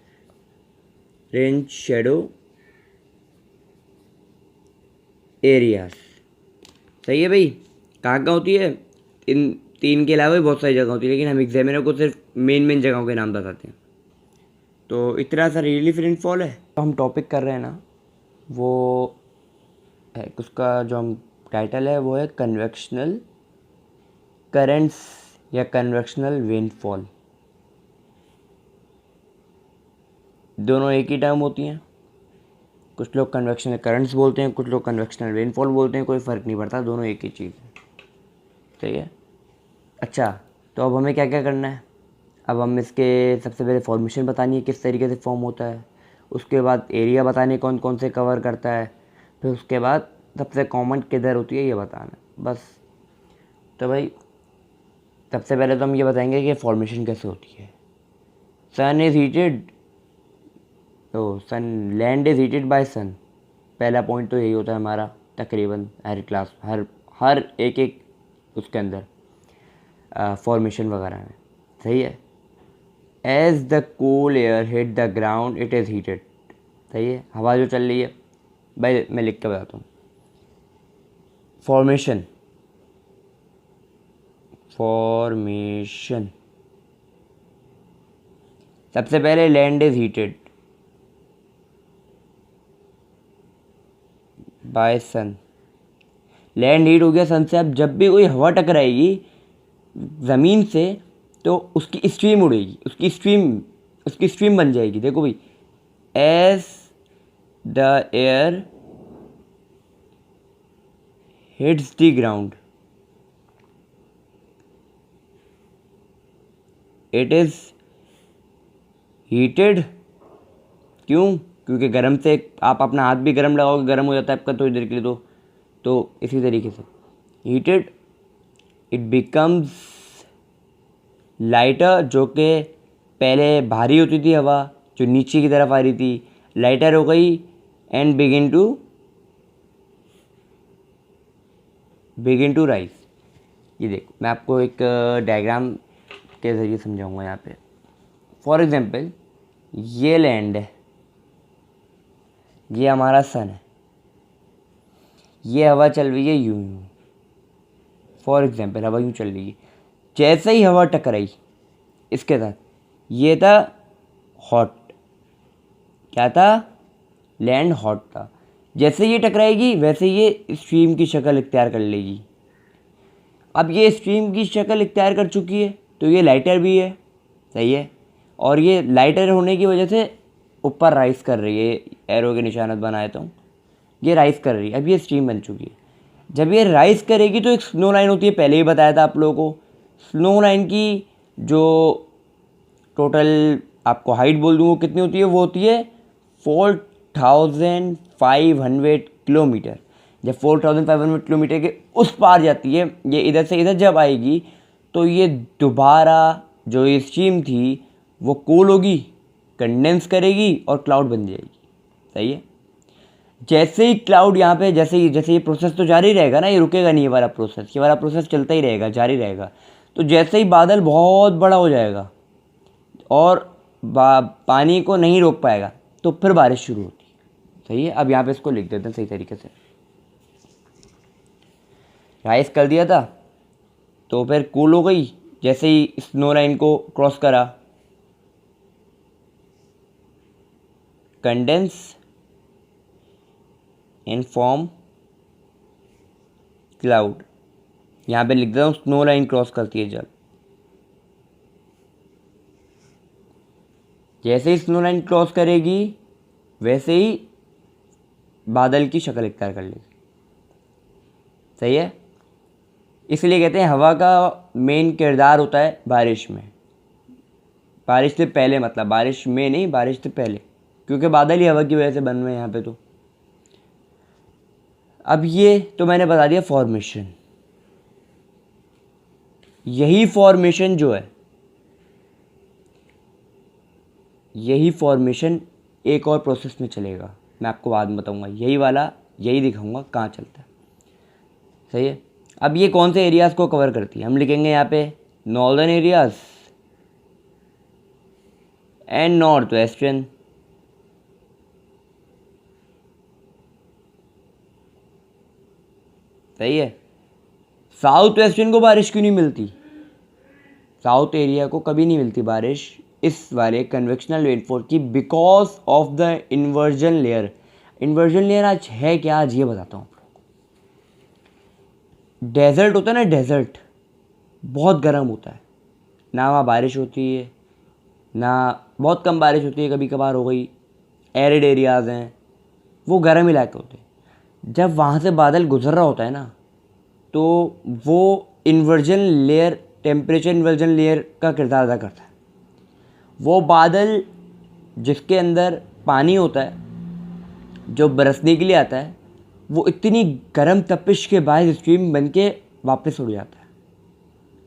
Rain shadow areas. सही है भाई। कहाँ कहाँ होती है? इन तीन के अलावा भी बहुत सारी जगह होती है, लेकिन हम एग्जामिनर को सिर्फ मेन जगहों के नाम बताते हैं। तो इतना सा रिलीफ रेनफॉल है। तो हम टॉपिक कर रहे हैं ना, वो है, उसका जो हम टाइटल है वो है कन्वेक्शनल करंट्स या कन्वेक्शनल रेनफॉल। दोनों एक ही टर्म होती हैं। कुछ लोग कन्वेक्शनल करंट्स बोलते हैं, कुछ लोग कन्वेक्शनल रेनफॉल बोलते हैं, कोई फ़र्क नहीं पड़ता, दोनों एक ही चीज़ है। सही है। अच्छा, तो अब हमें क्या क्या करना है? अब हम इसके सबसे पहले फॉर्मेशन बतानी है, किस तरीके से फॉर्म होता है। उसके बाद एरिया बताने कौन कौन से कवर करता है। फिर उसके बाद सबसे कॉमन किधर होती है ये बताना, बस। तो भाई सबसे पहले तो हम ये बताएंगे कि फॉर्मेशन कैसे होती है। सन इज़ हीटेड, तो सन, लैंड इज़ हीटेड बाय सन। पहला पॉइंट तो यही होता है हमारा तकरीबन हर क्लास हर एक उसके अंदर फॉर्मेशन वगैरह में। सही है। As the cool air hit the ground it is heated. सही है। हवा जो चल रही है भाई, मैं लिख के बताता हूँ। फॉर्मेशन सबसे पहले land is heated by sun. Land heat हो गया सन से। अब जब भी कोई हवा टकराएगी ज़मीन से तो उसकी स्ट्रीम उड़ेगी, उसकी स्ट्रीम बन जाएगी। देखो भाई, as the air hits the ground it is heated. क्यों? क्योंकि गर्म से आप अपना हाथ भी गर्म लगाओगे, गर्म हो जाता है आपका थोड़ी देर के लिए। तो इसी तरीके से हीटेड इट बिकम्स लाइटर, जो कि पहले भारी होती थी हवा जो नीचे की तरफ आ रही थी, लाइटर हो गई एंड बिगिन टू राइज। ये देखो, मैं आपको एक डायग्राम के ज़रिए समझाऊंगा यहाँ पे। फॉर एग्जांपल, ये लैंड है, ये हमारा सन है, ये हवा चल रही है यूं यूं। फॉर एग्जांपल हवा यूं चल रही है, जैसे ही हवा टकराई इसके साथ, ये था हॉट। क्या था? लैंड हॉट था। जैसे ये टकराएगी वैसे ये स्ट्रीम की शक्ल इख्तियार कर लेगी। अब ये स्ट्रीम की शक्ल इख्तियार कर चुकी है तो ये लाइटर भी है। सही है। और ये लाइटर होने की वजह से ऊपर राइज कर रही है, एरो के निशानत बनाए तो ये राइज कर रही है। अब ये स्ट्रीम बन चुकी है। जब ये राइज करेगी तो एक स्नो लाइन होती है, पहले ही बताया था आप लोगों को। स्नो लाइन की जो टोटल आपको हाइट बोल दूँ वो कितनी होती है, वो होती है 4500 किलोमीटर। जब 4500 किलोमीटर के उस पार जाती है, ये इधर से इधर जब आएगी तो ये दोबारा जो ये स्ट्रीम थी वो कूल होगी, कंडेंस करेगी और क्लाउड बन जाएगी। सही है। जैसे ही क्लाउड यहाँ पे जैसे ये प्रोसेस तो जारी रहेगा ना, ये रुकेगा नहीं। ये वाला प्रोसेस चलता ही रहेगा, जारी रहेगा। तो जैसे ही बादल बहुत बड़ा हो जाएगा और पानी को नहीं रोक पाएगा तो फिर बारिश शुरू होती है। सही है। अब यहाँ पे इसको लिख देते हैं सही तरीके से। राइज कर दिया था तो फिर कूल हो गई, जैसे ही स्नो लाइन को क्रॉस करा, कंडेंस इन फॉर्म क्लाउड। यहाँ पे लिख देता हूँ स्नो लाइन क्रॉस करती है जब। जैसे ही स्नो लाइन क्रॉस करेगी वैसे ही बादल की शक्ल इख्तियार कर लेगी। सही है। इसलिए कहते हैं हवा का मेन किरदार होता है बारिश में। बारिश से पहले, मतलब बारिश में नहीं, बारिश से पहले, क्योंकि बादल ही हवा की वजह से बन रहे हैं यहाँ पे। तो अब ये तो मैंने बता दिया फॉर्मेशन। यही फॉर्मेशन जो है, यही फॉर्मेशन एक और प्रोसेस में चलेगा, मैं आपको बाद में बताऊंगा। यही दिखाऊंगा कहाँ चलता है। सही है। अब ये कौन से एरियाज़ को कवर करती है, हम लिखेंगे यहाँ पे northern areas and north western. सही है। साउथ वेस्टर्न को बारिश क्यों नहीं मिलती? साउथ एरिया को कभी नहीं मिलती बारिश इस वाले कन्वेक्शनल रेनफॉल की, because of the inversion layer. Inversion layer आज है क्या, आज ये बताता हूँ। डेजर्ट होता है ना, डेजर्ट बहुत गर्म होता है, ना वहाँ बारिश होती है, ना बहुत कम बारिश होती है, कभी कभार हो गई। एरिड एरियाज़ हैं, वो गर्म इलाके होते हैं। जब वहाँ से बादल गुजर रहा होता है ना, तो वो inversion layer, temperature inversion layer का किरदार अदा करता है। वो बादल जिसके अंदर पानी होता है जो बरसने के लिए आता है, वो इतनी गर्म तपिश के बाद स्ट्रीम बन के वापस उड़ जाता है।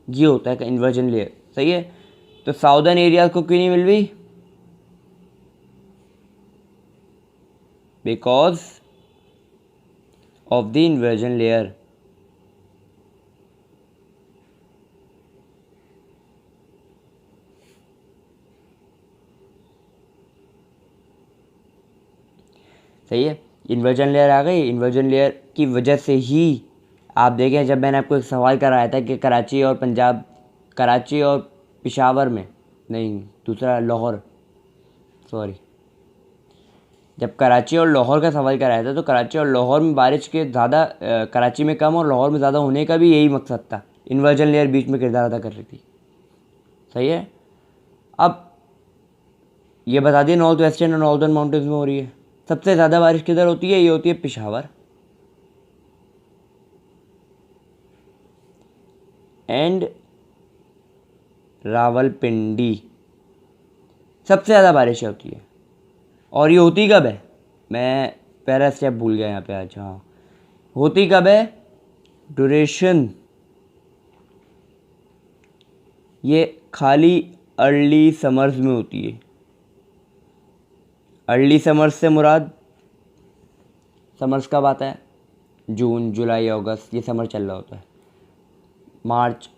ये होता है इन्वर्जन लेयर। सही है। तो साउदर्न एरियाज को क्यों नहीं मिल रही? Because of the inversion layer. सही है, इन्वर्जन लेयर आ गई। इन्वर्जन लेयर की वजह से ही आप देखें, जब मैंने आपको एक सवाल कराया था कि कराची और पंजाब, कराची और पेशावर में, नहीं दूसरा लाहौर, सॉरी, जब कराची और लाहौर का सवाल कराया था तो कराची और लाहौर में बारिश के ज़्यादा, कराची में कम और लाहौर में ज़्यादा होने का भी यही मकसद था। इन्वर्जन लेयर बीच में किरदार अदा कर रही थी। सही है। अब ये बता दिए नॉर्थ वेस्टर्न और नॉर्दर्न माउंटेन्स में हो रही है। सबसे ज़्यादा बारिश किधर होती है? ये होती है पेशावर एंड रावलपिंडी, सबसे ज़्यादा बारिश होती है। और ये होती कब है? मैं पहला स्टेप भूल गया यहाँ पे आज। हाँ, होती कब है? ड्यूरेशन, ये खाली अर्ली समर्स में होती है। अर्ली समर्स से मुराद, समर्स कब आता है? जून, जुलाई, अगस्त, ये समर चल रहा होता है। मार्च,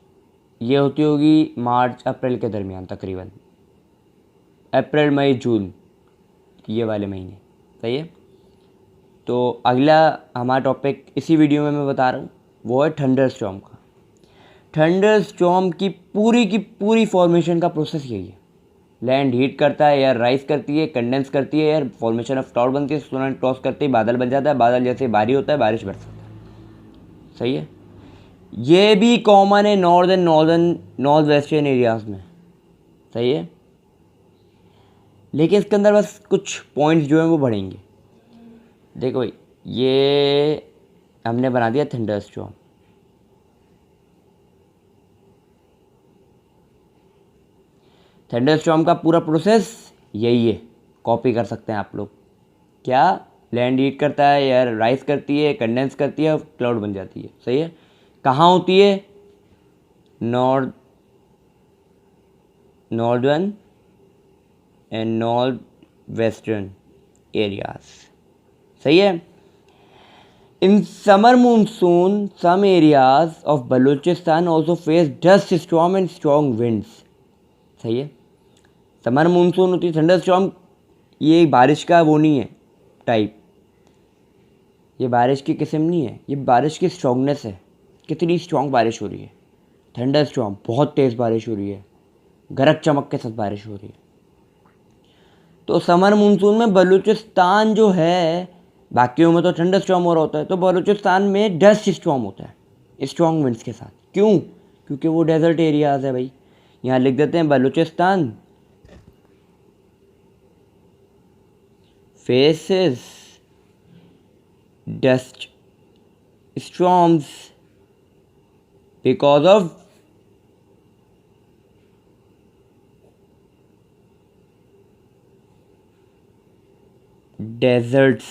ये होती होगी मार्च अप्रैल के दरमियान तकरीबन, अप्रैल मई जून, ये वाले महीने। सही है। तो अगला हमारा टॉपिक इसी वीडियो में मैं बता रहा हूँ, वो है थंडर स्टॉर्म का। थंडर स्टॉर्म की पूरी फॉर्मेशन का प्रोसेस यही है। लैंड हीट करता है, एयर राइज करती है, कंडेंस करती है, एयर फॉर्मेशन ऑफ क्लाउड बनती है, सोलर क्रॉस करती है, बादल बन जाता है, बादल जैसे भारी होता है बारिश बरसता है। सही है। ये भी कॉमन है नॉर्थ वेस्टर्न एरियाज़ में। सही है। लेकिन इसके अंदर बस कुछ पॉइंट्स जो हैं वो बढ़ेंगे। देखो भाई, ये हमने बना दिया थंडर स्टॉर्म। थंडर स्टॉर्म का पूरा प्रोसेस यही है, कॉपी कर सकते हैं आप लोग। क्या? लैंड हीट करता है, एयर राइज करती है, कंडेंस करती है और क्लाउड बन जाती है। सही है। कहाँ होती है? Northern and north western areas. सही है। In summer monsoon some areas of Balochistan also face dust storm and strong winds. सही है। समर मानसून होती है, थंडर स्टॉर्म ये बारिश का वो नहीं है टाइप, ये बारिश की किस्म नहीं है, ये बारिश की स्ट्रॉन्गनेस है। कितनी स्ट्रॉन्ग बारिश हो रही है। थंडर स्टॉर्म, बहुत तेज़ बारिश हो रही है, गरज चमक के साथ बारिश हो रही है। तो समर मानसून में बलूचिस्तान जो है, बाकियों में तो थंडर स्टॉर्म हो रहा होता है, तो बलूचिस्तान में डस्ट स्टॉर्म होता है स्ट्रॉन्ग विंड्स के साथ। क्यों? क्योंकि वो डेजर्ट एरियाज़ है भाई। यहाँ लिख देते हैं Balochistan faces dust storms because of desserts.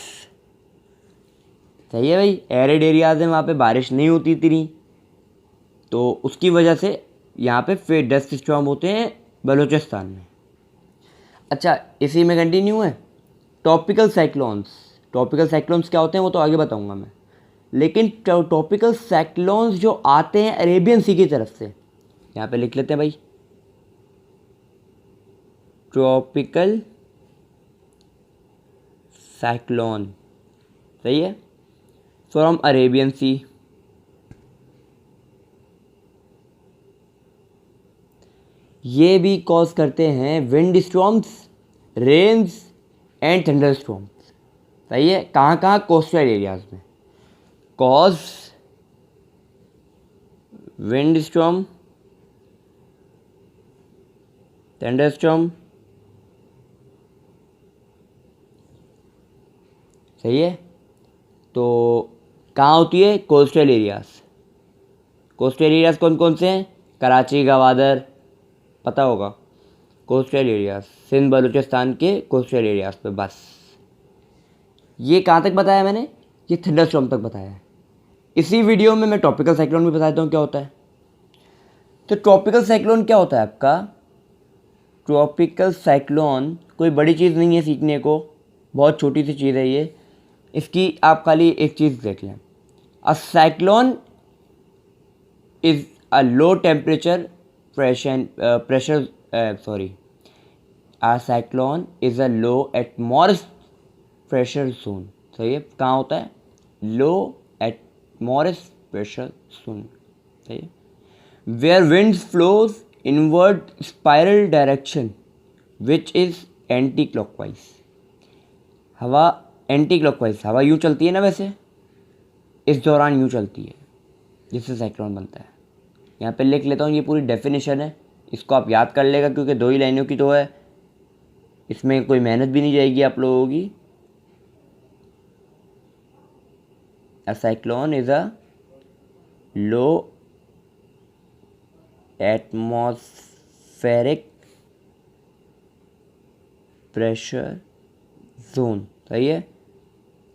सही है भाई। एरिड एरियाज हैं, वहाँ पे बारिश नहीं होती इतनी, तो उसकी वजह से यहाँ पे फिर डस्ट स्टॉर्म होते हैं बलूचिस्तान में। अच्छा, इसी में कंटिन्यू है टॉपिकल साइक्लोन्स। टॉपिकल साइक्लोन्स क्या होते हैं वो तो आगे बताऊंगा मैं, लेकिन टॉपिकल साइक्लोन्स जो आते हैं अरेबियन सी की तरफ से, यहाँ पे लिख लेते हैं भाई, ट्रॉपिकल साइक्लोन। सही है। From Arabian sea. ये भी कॉज करते हैं wind storms, rains and thunder storms. सही है। कहाँ कहाँ? कोस्टल एरियाज में cause wind storm, thunder storm. सही है। तो कहाँ होती है? Coastal areas. कोस्टल एरियाज कौन कौन से हैं? कराची, गवादर, पता होगा। कोस्टल एरियाज, सिंध बलूचिस्तान के कोस्टल एरियाज पे। बस ये कहाँ तक बताया मैंने? ये थंडर स्टॉर्म तक बताया है। इसी वीडियो में मैं ट्रॉपिकल साइक्लोन भी बताता हूँ क्या होता है। तो ट्रॉपिकल साइक्लोन क्या होता है आपका? ट्रॉपिकल साइक्लोन कोई बड़ी चीज़ नहीं है सीखने को, बहुत छोटी सी चीज़ है ये। इसकी आप खाली एक चीज़ देख लें, a cyclone is a low temperature pressure sorry a cyclone is a low atmospheric pressure zone. सही है, कहाँ होता है? Low atmospheric pressure zone. सही है। Where wind flows inward spiral direction which is anti clockwise. हवा एंटी क्लॉकवाइज, हवा यूँ चलती है ना, वैसे इस दौरान यूँ चलती है जिससे साइक्लोन बनता है। यहाँ पे लिख लेता हूँ, ये पूरी डेफिनेशन है, इसको आप याद कर लेगा क्योंकि 2 ही लाइनों की तो है, इसमें कोई मेहनत भी नहीं जाएगी आप लोगों की। अ cyclone is a low atmospheric pressure zone. सही है,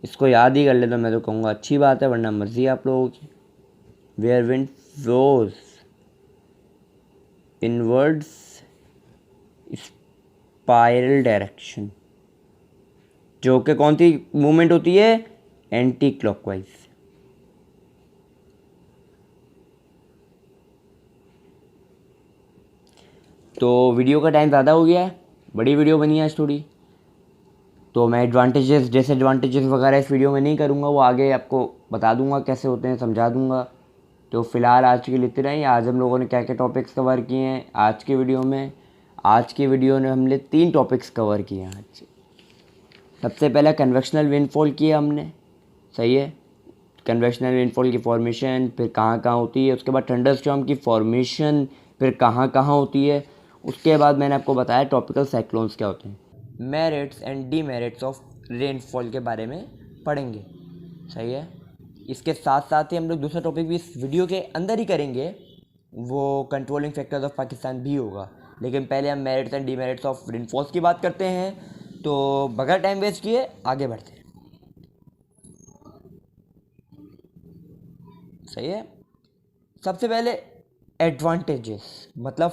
इसको याद ही कर ले तो मैं तो कहूँगा अच्छी बात है, वरना मर्जी है आप लोगों की। Where wind flows inwards spiral direction, जो कि कौन सी मूवमेंट होती है? Anti clockwise. तो वीडियो का टाइम ज़्यादा हो गया है, बड़ी वीडियो बनी है आज थोड़ी, तो मैं एडवांटेजेस डिसएडवांटेजेस वगैरह इस वीडियो में नहीं करूँगा, वो आगे आपको बता दूंगा कैसे होते हैं, समझा दूंगा। तो फ़िलहाल आज के लिए इतना ही। आज हम लोगों ने क्या क्या टॉपिक्स कवर किए हैं आज के वीडियो में? आज के वीडियो में हमने 3 टॉपिक्स कवर किए हैं आज। सबसे पहला कन्वेक्शनल रेनफॉल किया हमने। सही है, कन्वेक्शनल रेनफॉल की फॉर्मेशन, फिर कहाँ कहाँ होती है, उसके बाद थंडरस्टॉर्म की फॉर्मेशन, फिर कहाँ कहाँ होती है। उसके बाद मैंने आपको बताया टॉपिकल साइक्लोन्स क्या होते हैं। Merits and demerits of rainfall के बारे में पढ़ेंगे। सही है, इसके साथ साथ ही हम लोग दूसरा टॉपिक भी इस वीडियो के अंदर ही करेंगे, वो कंट्रोलिंग फैक्टर्स ऑफ पाकिस्तान भी होगा। लेकिन पहले हम merits and demerits of rainfalls की बात करते हैं। तो बगैर टाइम वेस्ट किए आगे बढ़ते हैं। सही है, सबसे पहले एडवांटेजेस मतलब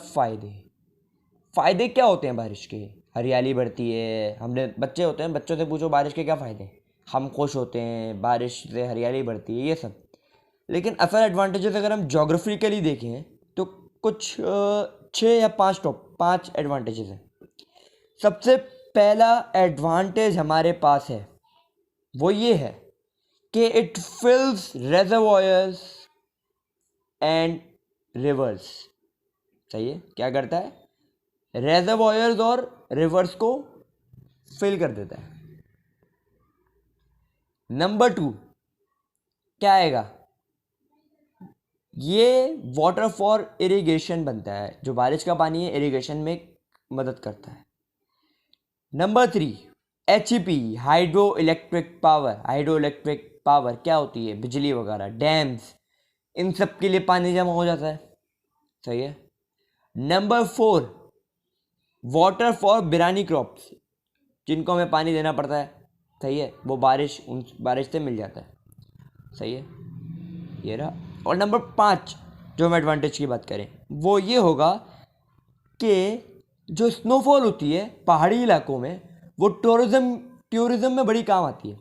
फ़ायदे क्या होते हैं बारिश के? हरियाली बढ़ती है, हमने बच्चे होते हैं, बच्चों से पूछो बारिश के क्या फ़ायदे, हम खुश होते हैं, बारिश से हरियाली बढ़ती है, ये सब। लेकिन असल एडवांटेजेस अगर हम जोग्राफिकली देखें तो कुछ 5 एडवांटेजेस हैं। सबसे पहला एडवांटेज हमारे पास है वो ये है कि इट फिल्स रेजर्वॉयर्स एंड रिवर्स। सही है, क्या करता है? रेजर्वॉयर्स और रिवर्स को फिल कर देता है। नंबर 2 क्या आएगा? ये वाटर फॉर इरिगेशन बनता है, जो बारिश का पानी है इरिगेशन में मदद करता है। Number 3 HEP hydro electric power क्या होती है? बिजली वगैरह, डैम्स, इन सब के लिए पानी जमा हो जाता है। सही है। Number 4 water for Birani crops, जिनको हमें पानी देना पड़ता है। सही है, वो बारिश से मिल जाता है। सही है, ये रहा। और नंबर 5 जो हम एडवांटेज की बात करें वो ये होगा कि जो स्नोफॉल होती है पहाड़ी इलाकों में, वो टूरिज़्म में बड़ी काम आती है।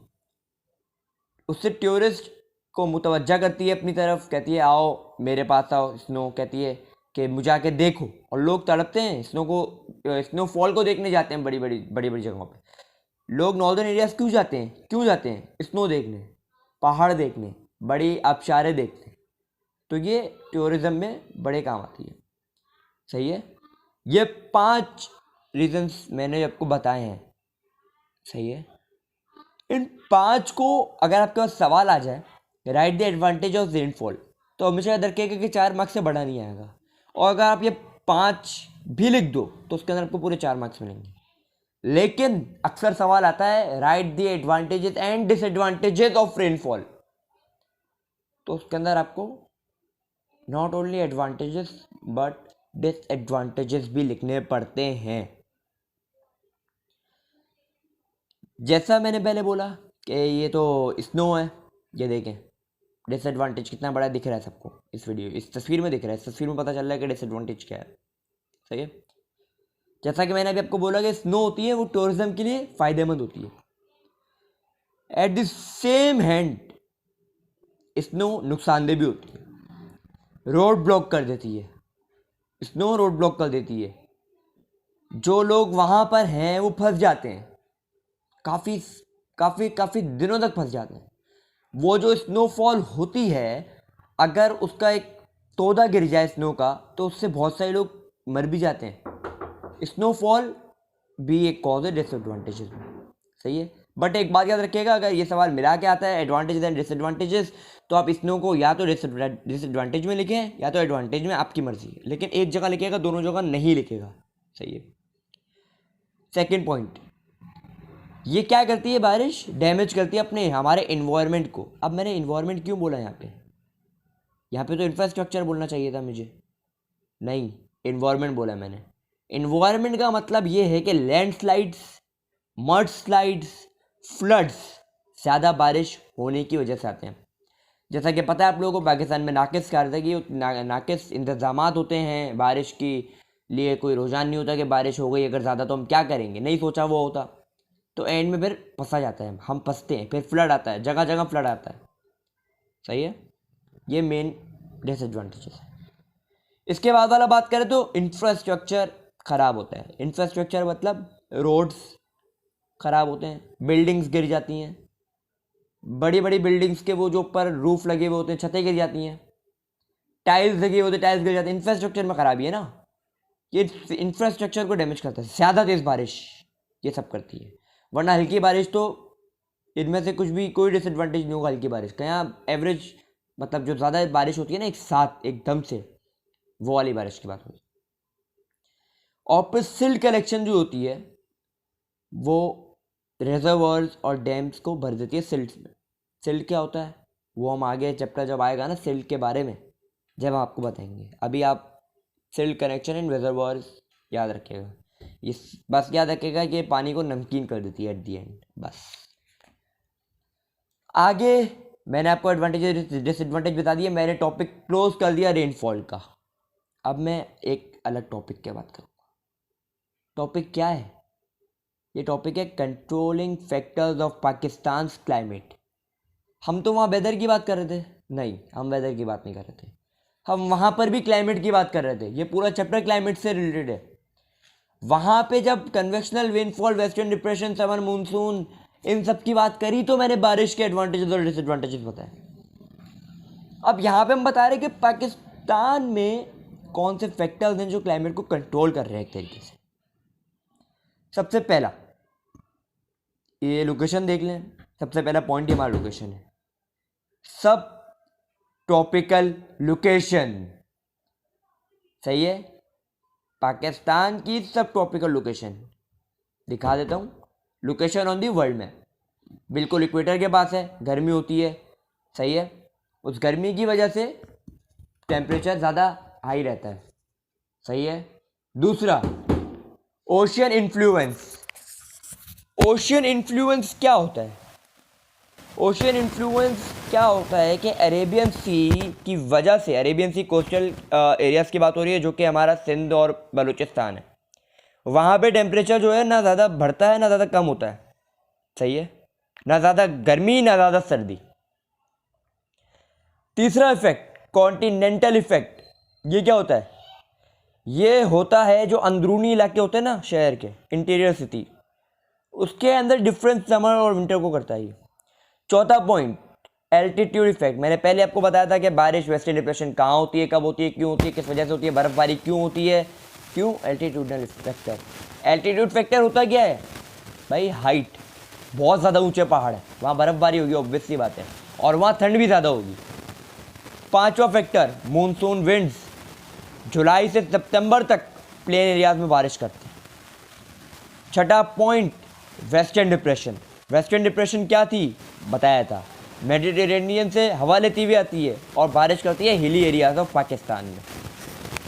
उससे टूरिस्ट को मुतवज्जा करती है अपनी तरफ, कहती है आओ मेरे पास आओ, स्नो कहती है कि मुझे आके देखो। और लोग तड़पते हैं स्नोफॉल को देखने जाते हैं। बड़ी बड़ी जगहों पे लोग नॉर्दर्न एरियाज क्यों जाते हैं स्नो देखने, पहाड़ देखने, बड़ी आबशारें देखने। तो ये टूरिज़्म में बड़े काम आती है। सही है, ये 5 रीजंस मैंने आपको बताए हैं। सही है, इन 5 को अगर आपके पास सवाल आ जाए right the advantage of rainfall, तो हमेशा याद रखिएगा कि 4 मार्क्स से बड़ा नहीं आएगा। और अगर आप ये 5 भी लिख दो तो उसके अंदर आपको पूरे 4 मार्क्स मिलेंगे। लेकिन अक्सर सवाल आता है right the advantages and disadvantages of rainfall, तो उसके अंदर आपको not only advantages but disadvantages भी लिखने पड़ते हैं। जैसा मैंने पहले बोला कि ये तो स्नो है, ये देखें डिसएडवांटेज कितना बड़ा दिख रहा है सबको, इस तस्वीर में दिख रहा है, इस तस्वीर में पता चल रहा है कि डिसएडवांटेज क्या है। सही है, जैसा कि मैंने अभी आपको बोला कि स्नो होती है वो टूरिज्म के लिए फ़ायदेमंद होती है। At the same hand snow नुकसानदेह भी होती है, रोड ब्लॉक कर देती है, स्नो रोड ब्लॉक कर देती है। जो लोग वहाँ पर हैं वो फंस जाते हैं, काफ़ी काफ़ी काफ़ी दिनों तक फंस जाते हैं। वो जो स्नोफॉल होती है, अगर उसका एक तोदा गिर जाए स्नो का, तो उससे बहुत सारे लोग मर भी जाते हैं। स्नोफॉल भी एक कॉज है डिसएडवांटेजेस में, सही है। बट एक बात याद रखिएगा, अगर ये सवाल मिला के आता है एडवांटेजेस एंड डिसएडवांटेजेस, तो आप स्नो को या तो डिसएडवांटेज में लिखें या तो एडवांटेज में, आपकी मर्जी है। लेकिन एक जगह लिखेगा, दोनों जगह नहीं लिखेगा, सही है। सेकेंड पॉइंट, ये क्या करती है बारिश? डैमेज करती है अपने हमारे इन्वायरमेंट को। अब मैंने इन्वायरमेंट क्यों बोला यहाँ पे तो इंफ्रास्ट्रक्चर बोलना चाहिए था मुझे, नहीं, इन्वायरमेंट बोला मैंने। इन्वायरमेंट का मतलब ये है कि लैंडस्लाइड्स, मड स्लाइड्स, फ्लड्स ज़्यादा बारिश होने की वजह से आते हैं। जैसा कि पता है आप लोगों को, पाकिस्तान में नाकिस कहा था कि नाकिस इंतजामात होते हैं बारिश के लिए, कोई रुझान नहीं होता कि बारिश हो गई अगर ज़्यादा तो हम क्या करेंगे, नहीं सोचा वो होता, तो एंड में फिर फंसा जाता है, हम फंसते हैं, फिर फ्लड आता है, जगह जगह फ्लड आता है, सही है। ये मेन डिसएडवांटेजेस है। इसके बाद वाला बात करें तो इंफ्रास्ट्रक्चर ख़राब होता है। इंफ्रास्ट्रक्चर मतलब रोड्स ख़राब होते हैं, बिल्डिंग्स गिर जाती हैं, बड़ी बड़ी बिल्डिंग्स के वो जो ऊपर रूफ लगे हुए होते हैं, छतें गिर जाती हैं, टाइल्स लगे होते हैं, टाइल्स गिर जाते हैं। इंफ्रास्ट्रक्चर में ख़राबी है ना, ये इंफ्रास्ट्रक्चर को डैमेज करता है। ज़्यादा तेज़ बारिश ये सब करती है, वरना हल्की बारिश तो इनमें से कुछ भी कोई डिसएडवांटेज नहीं होगा। हल्की बारिश का यहाँ एवरेज, मतलब जो ज़्यादा बारिश होती है ना एक साथ एकदम से, वो वाली बारिश की बात होती है। और फिर सिल्ट कलेक्शन जो होती है वो रिजर्वर्स और डैम्स को भर देती है सिल्ट में। सिल्ट क्या होता है वो हम आगे चैप्टर जब आएगा ना सिल्ट के बारे में, जब आपको बताएंगे। अभी आप सिल्ट कनेक्शन इन रिजर्वर्स याद रखिएगा, ये बस याद रखिएगा कि पानी को नमकीन कर देती है एट दी एंड, बस। आगे मैंने आपको एडवांटेज डिसएडवांटेज बता दिया, मैंने टॉपिक क्लोज कर दिया रेनफॉल का। अब मैं एक अलग टॉपिक की बात करूँगा। टॉपिक क्या है? ये टॉपिक है controlling factors of Pakistan climate. हम तो वहाँ वेदर की बात कर रहे थे, नहीं हम वेदर की बात नहीं कर रहे थे, हम वहाँ पर भी क्लाइमेट की बात कर रहे थे। ये पूरा चैप्टर क्लाइमेट से रिलेटेड है। वहाँ पे जब convectional rainfall, western depression, summer monsoon, इन सब की बात करी तो मैंने बारिश के एडवांटेजेस और डिसएडवांटेजेस बताए। अब यहाँ पे हम बता रहे कि पाकिस्तान में कौन से फैक्टर्स हैं जो क्लाइमेट को कंट्रोल कर रहे हैं एक तरीके से। सबसे पहला ये लोकेशन देख लें, सबसे पहला पॉइंट ही हमारा लोकेशन है, सब ट्रॉपिकल लोकेशन, सही है। पाकिस्तान की सब ट्रॉपिकल लोकेशन दिखा देता हूँ। लोकेशन ऑन दी वर्ल्ड में बिल्कुल इक्वेटर के पास है, गर्मी होती है, सही है। उस गर्मी की वजह से टेम्परेचर ज़्यादा हाई रहता है, सही है। दूसरा, ओशियन इन्फ्लुएंस। ओशियन इन्फ्लुएंस क्या होता है? ओशियन इन्फ्लुएंस क्या होता है कि अरेबियन सी की वजह से, अरेबियन सी कोस्टल एरियाज़ की बात हो रही है जो कि हमारा सिंध और बलूचिस्तान है, वहाँ पे टेम्परेचर जो है ना ज़्यादा बढ़ता है ना ज़्यादा कम होता है, सही है, ना ज़्यादा गर्मी ना ज़्यादा सर्दी। तीसरा इफेक्ट, कॉन्टिनेंटल इफेक्ट। ये क्या होता है? ये होता है जो अंदरूनी इलाके होते हैं ना शहर के, इंटीरियर सिटी, उसके अंदर डिफरेंस समर और विंटर को करता है ये। चौथा पॉइंट, एल्टीट्यूड इफेक्ट। मैंने पहले आपको बताया था कि बारिश, वेस्टर्न डिप्रेशन कहाँ होती है, कब होती है, क्यों होती है, किस वजह से होती है, बर्फबारी क्यों होती है, क्यों? Altitudinal factor. एल्टीट्यूड फैक्टर होता क्या है भाई? हाइट, बहुत ज़्यादा ऊंचे पहाड़ है, वहाँ बर्फबारी होगी, ऑब्वियस सी बात है, और वहाँ ठंड भी ज़्यादा होगी। पांचवा फैक्टर, मानसून विंड्स, जुलाई से सितंबर तक प्लेन एरियाज में बारिश करते हैं। छठा point, western depression. Western depression क्या थी? बताया था, मेडिटेरेनियन से हवा लेती हुई आती है और बारिश करती है हिली एरियाज ऑफ पाकिस्तान में।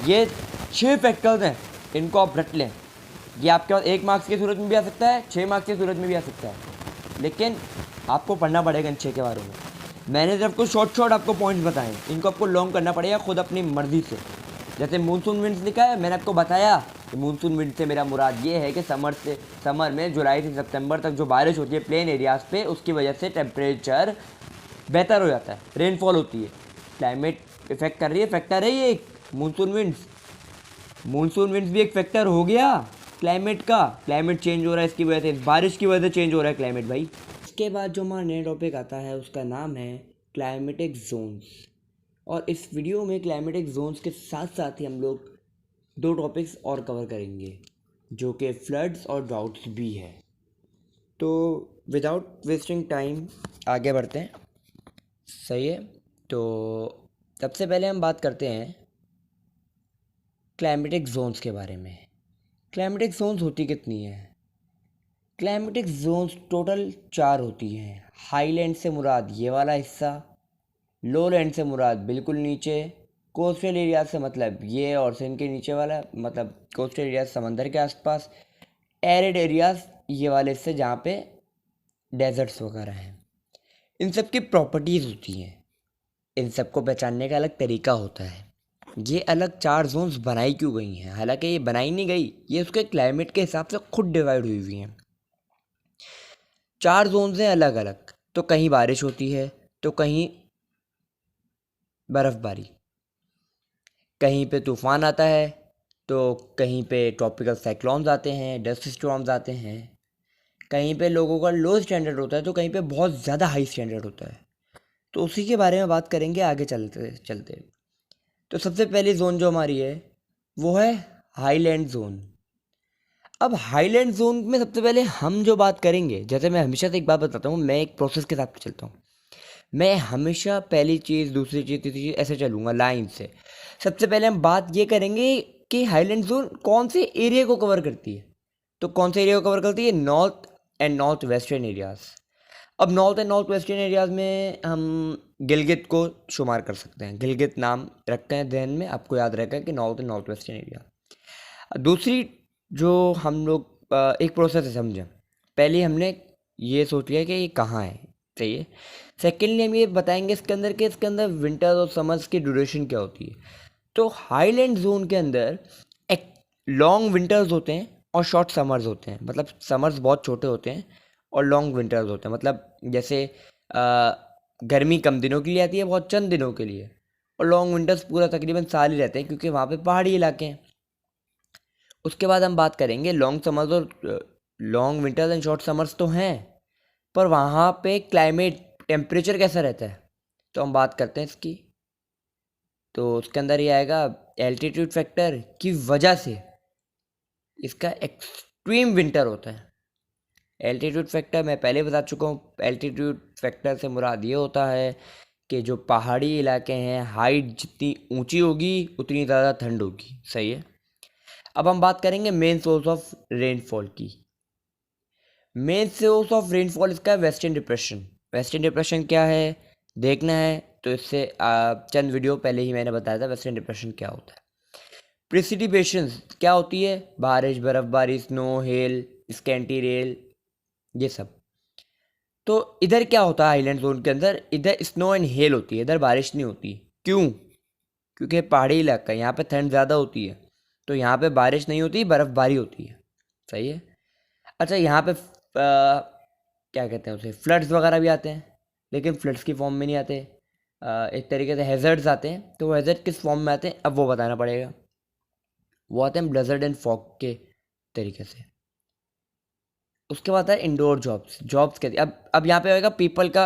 ये 6 फैक्टर्स हैं, इनको आप रट लें। ये आपके पास 1 मार्क्स की सूरत में भी आ सकता है, 6 मार्क्स की सूरत में भी आ सकता है, लेकिन आपको पढ़ना पड़ेगा इन 6 के बारे में। मैंने जब कुछ शॉर्ट आपको पॉइंट्स बताएं, इनको आपको लॉन्ग करना पड़ेगा खुद अपनी मर्जी से। जैसे मानसून विंड्स लिखा है, मैंने आपको बताया कि मानसून विंड से मेरा मुराद ये है कि समर में जुलाई से सितंबर तक जो बारिश होती है प्लेन एरियाज़ पे, उसकी वजह से टेम्परेचर बेहतर हो जाता है, रेनफॉल होती है। क्लाइमेट इफेक्ट कर रही है, फैक्टर है ये एक मानसून विंड्स। मानसून विंड्स भी एक फैक्टर हो गया क्लाइमेट का। क्लाइमेट चेंज हो रहा है इसकी वजह से, बारिश की वजह से चेंज हो रहा है क्लाइमेट भाई। इसके बाद जो हमारा नया टॉपिक आता है उसका नाम है क्लाइमेटिक जोन्स। और इस वीडियो में क्लाइमेटिक जोन्स के साथ साथ ही हम लोग दो टॉपिक्स और कवर करेंगे जो कि फ्लड्स और ड्राउट्स भी है। तो विदाउट वेस्टिंग टाइम आगे बढ़ते हैं, सही है। तो सबसे पहले हम बात करते हैं क्लाइमेटिक जोन्स के बारे में। क्लाइमेटिक जोन्स होती कितनी है? क्लाइमेटिक जोन्स टोटल 4 होती हैं। हाईलैंड से मुराद ये वाला हिस्सा, लो लैंड से मुराद बिल्कुल नीचे, कोस्टल एरिया से मतलब ये और से इनके नीचे वाला, मतलब कोस्टल एरिया समंदर के आसपास, एरिड एरियाज ये वाले हिस्से जहाँ पे डेजर्ट्स वगैरह हैं। इन सब की प्रॉपर्टीज़ होती हैं, इन सबको पहचानने का अलग तरीका होता है। ये अलग 4 जोन्स बनाई क्यों गई हैं? हालांकि ये बनाई नहीं गई, ये उसके क्लाइमेट के हिसाब से खुद डिवाइड हुई हुई हैं। 4 जोन्स हैं अलग अलग, तो कहीं बारिश होती है तो कहीं बर्फ़बारी, कहीं पे तूफ़ान आता है तो कहीं पे ट्रॉपिकल साइक्लोन्स आते हैं, डस्ट स्टॉर्म्स आते हैं, कहीं पे लोगों का लो स्टैंडर्ड होता है तो कहीं पे बहुत ज़्यादा हाई स्टैंडर्ड होता है। तो उसी के बारे में बात करेंगे आगे चलते चलते। तो सबसे पहली जोन जो हमारी है वो है हाईलैंड जोन। अब हाईलैंड जोन में सबसे पहले हम जो बात करेंगे, जैसे मैं हमेशा से एक बात बताता हूँ, मैं एक प्रोसेस के साथ चलता हूँ। मैं हमेशा पहली चीज़, दूसरी चीज़, तीसरी चीज़ ऐसे चलूँगा लाइन से। सबसे पहले हम बात ये करेंगे कि हाईलैंड जोन कौन से एरिया को कवर करती है। तो कौन से एरिया को कवर करती है? North and north western areas. अब north and north western areas में हम गिलगित को शुमार कर सकते हैं। गिलगित नाम रखते हैं ध्यान में, आपको याद रहेगा कि north and north western area. दूसरी जो हम लोग एक प्रोसेस है समझें। पहले हमने ये सोच लिया कि ये कहाँ है, सही है। सेकेंडली हम ये बताएंगे इसके अंदर कि इसके अंदर विंटर्स और समर्स की ड्यूरेशन क्या होती है। तो हाईलैंड जोन के अंदर एक लॉन्ग विंटर्स होते हैं और शॉर्ट समर्स होते हैं। मतलब समर्स बहुत छोटे होते हैं और लॉन्ग विंटर्स होते हैं। मतलब जैसे गर्मी कम दिनों के लिए आती है, बहुत चंद दिनों के लिए, और लॉन्ग विंटर्स पूरा तकरीबन साल ही रहते हैं क्योंकि वहाँ पे पहाड़ी इलाके हैं। उसके बाद हम बात करेंगे लॉन्ग समर्स और long winters and short summers तो हैं, पर वहाँ पे क्लाइमेट टेम्परेचर कैसा रहता है, तो हम बात करते हैं इसकी। तो उसके अंदर ये आएगा एल्टीट्यूड फैक्टर की वजह से इसका एक्सट्रीम विंटर होता है। एल्टीट्यूड फैक्टर मैं पहले बता चुका हूँ। एल्टीट्यूड फैक्टर से मुराद ये होता है कि जो पहाड़ी इलाके हैं, हाइट जितनी ऊंची होगी उतनी ज़्यादा ठंड होगी, सही है। अब हम बात करेंगे मेन सोर्स ऑफ रेनफॉल की। मेन सोर्स ऑफ रेनफॉल इसका वेस्टर्न डिप्रेशन। वेस्टर्न डिप्रेशन क्या है देखना है तो इससे चंद वीडियो पहले ही मैंने बताया था वेस्टर्न डिप्रेशन क्या होता है। प्रेसिपिटेशंस क्या होती है? बारिश, बर्फबारी, स्नो, हेल, स्कैंटी रेल, ये सब। तो इधर क्या होता है आइलैंड जोन के अंदर? इधर स्नो एंड हेल होती है, इधर बारिश नहीं होती। क्यों? क्योंकि पहाड़ी इलाका है, यहाँ पे ठंड ज़्यादा होती है, तो यहाँ पे बारिश नहीं होती, बर्फ़बारी होती है, सही है। अच्छा, यहाँ पे क्या कहते हैं उसे, फ्लड्स वगैरह भी आते हैं, लेकिन फ्लड्स की फॉर्म में नहीं आते। एक तरीके से हैज़र्ड्स आते हैं। तो वो हैज़र्ड किस फॉर्म में आते हैं अब वो बताना पड़ेगा। वो आते हैं ब्लिज़र्ड एंड फॉग के तरीके से। उसके बाद है इंडोर जॉब्स। जॉब्स कहते हैं अब यहाँ पे आएगा पीपल का,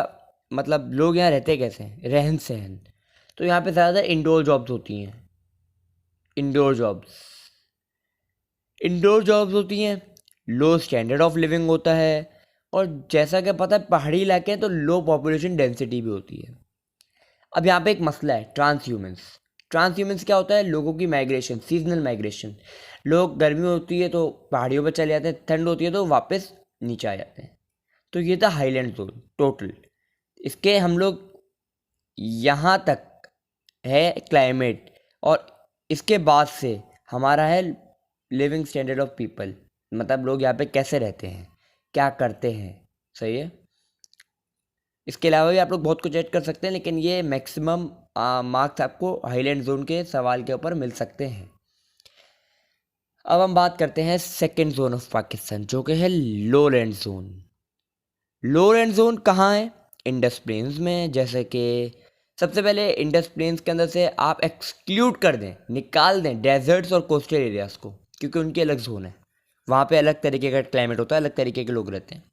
मतलब लोग यहाँ रहते कैसे हैं, रहन सहन। तो यहाँ पे ज़्यादा इंडोर जॉब्स होती हैं। इंडोर जॉब्स होती हैं, लो स्टैंडर्ड ऑफ लिविंग होता है, और जैसा कि पता है पहाड़ी इलाके हैं तो लो पॉपुलेशन डेंसिटी भी होती है। अब यहाँ पे एक मसला है, ट्रांस ह्यूमंस क्या होता है? लोगों की माइग्रेशन, सीजनल माइग्रेशन। लोग गर्मी होती है तो पहाड़ियों पर चले जाते हैं, ठंड होती है तो वापस नीचे आ जाते हैं। तो ये था हाईलैंड जोन टोटल। इसके हम लोग यहाँ तक है क्लाइमेट, और इसके बाद से हमारा है लिविंग स्टैंडर्ड ऑफ पीपल। मतलब लोग यहाँ पे कैसे रहते हैं, क्या करते हैं, सही है। इसके अलावा भी आप लोग बहुत कुछ ऐड कर सकते हैं, लेकिन ये मैक्सिमम मार्क्स आपको हाईलैंड जोन के सवाल के ऊपर मिल सकते हैं। अब हम बात करते हैं सेकेंड जोन ऑफ पाकिस्तान, जो कि है लोलैंड जोन। लोलैंड जोन कहाँ है? इंडस प्लेन्स में, जैसे कि सबसे पहले इंडस प्लेन्स के अंदर से आप एक्सक्लूड कर दें, निकाल दें डेजर्ट्स और कोस्टल एरियाज़ को, क्योंकि उनकी अलग जोन है, वहाँ पे अलग तरीके का क्लाइमेट होता है, अलग तरीके के लोग रहते हैं।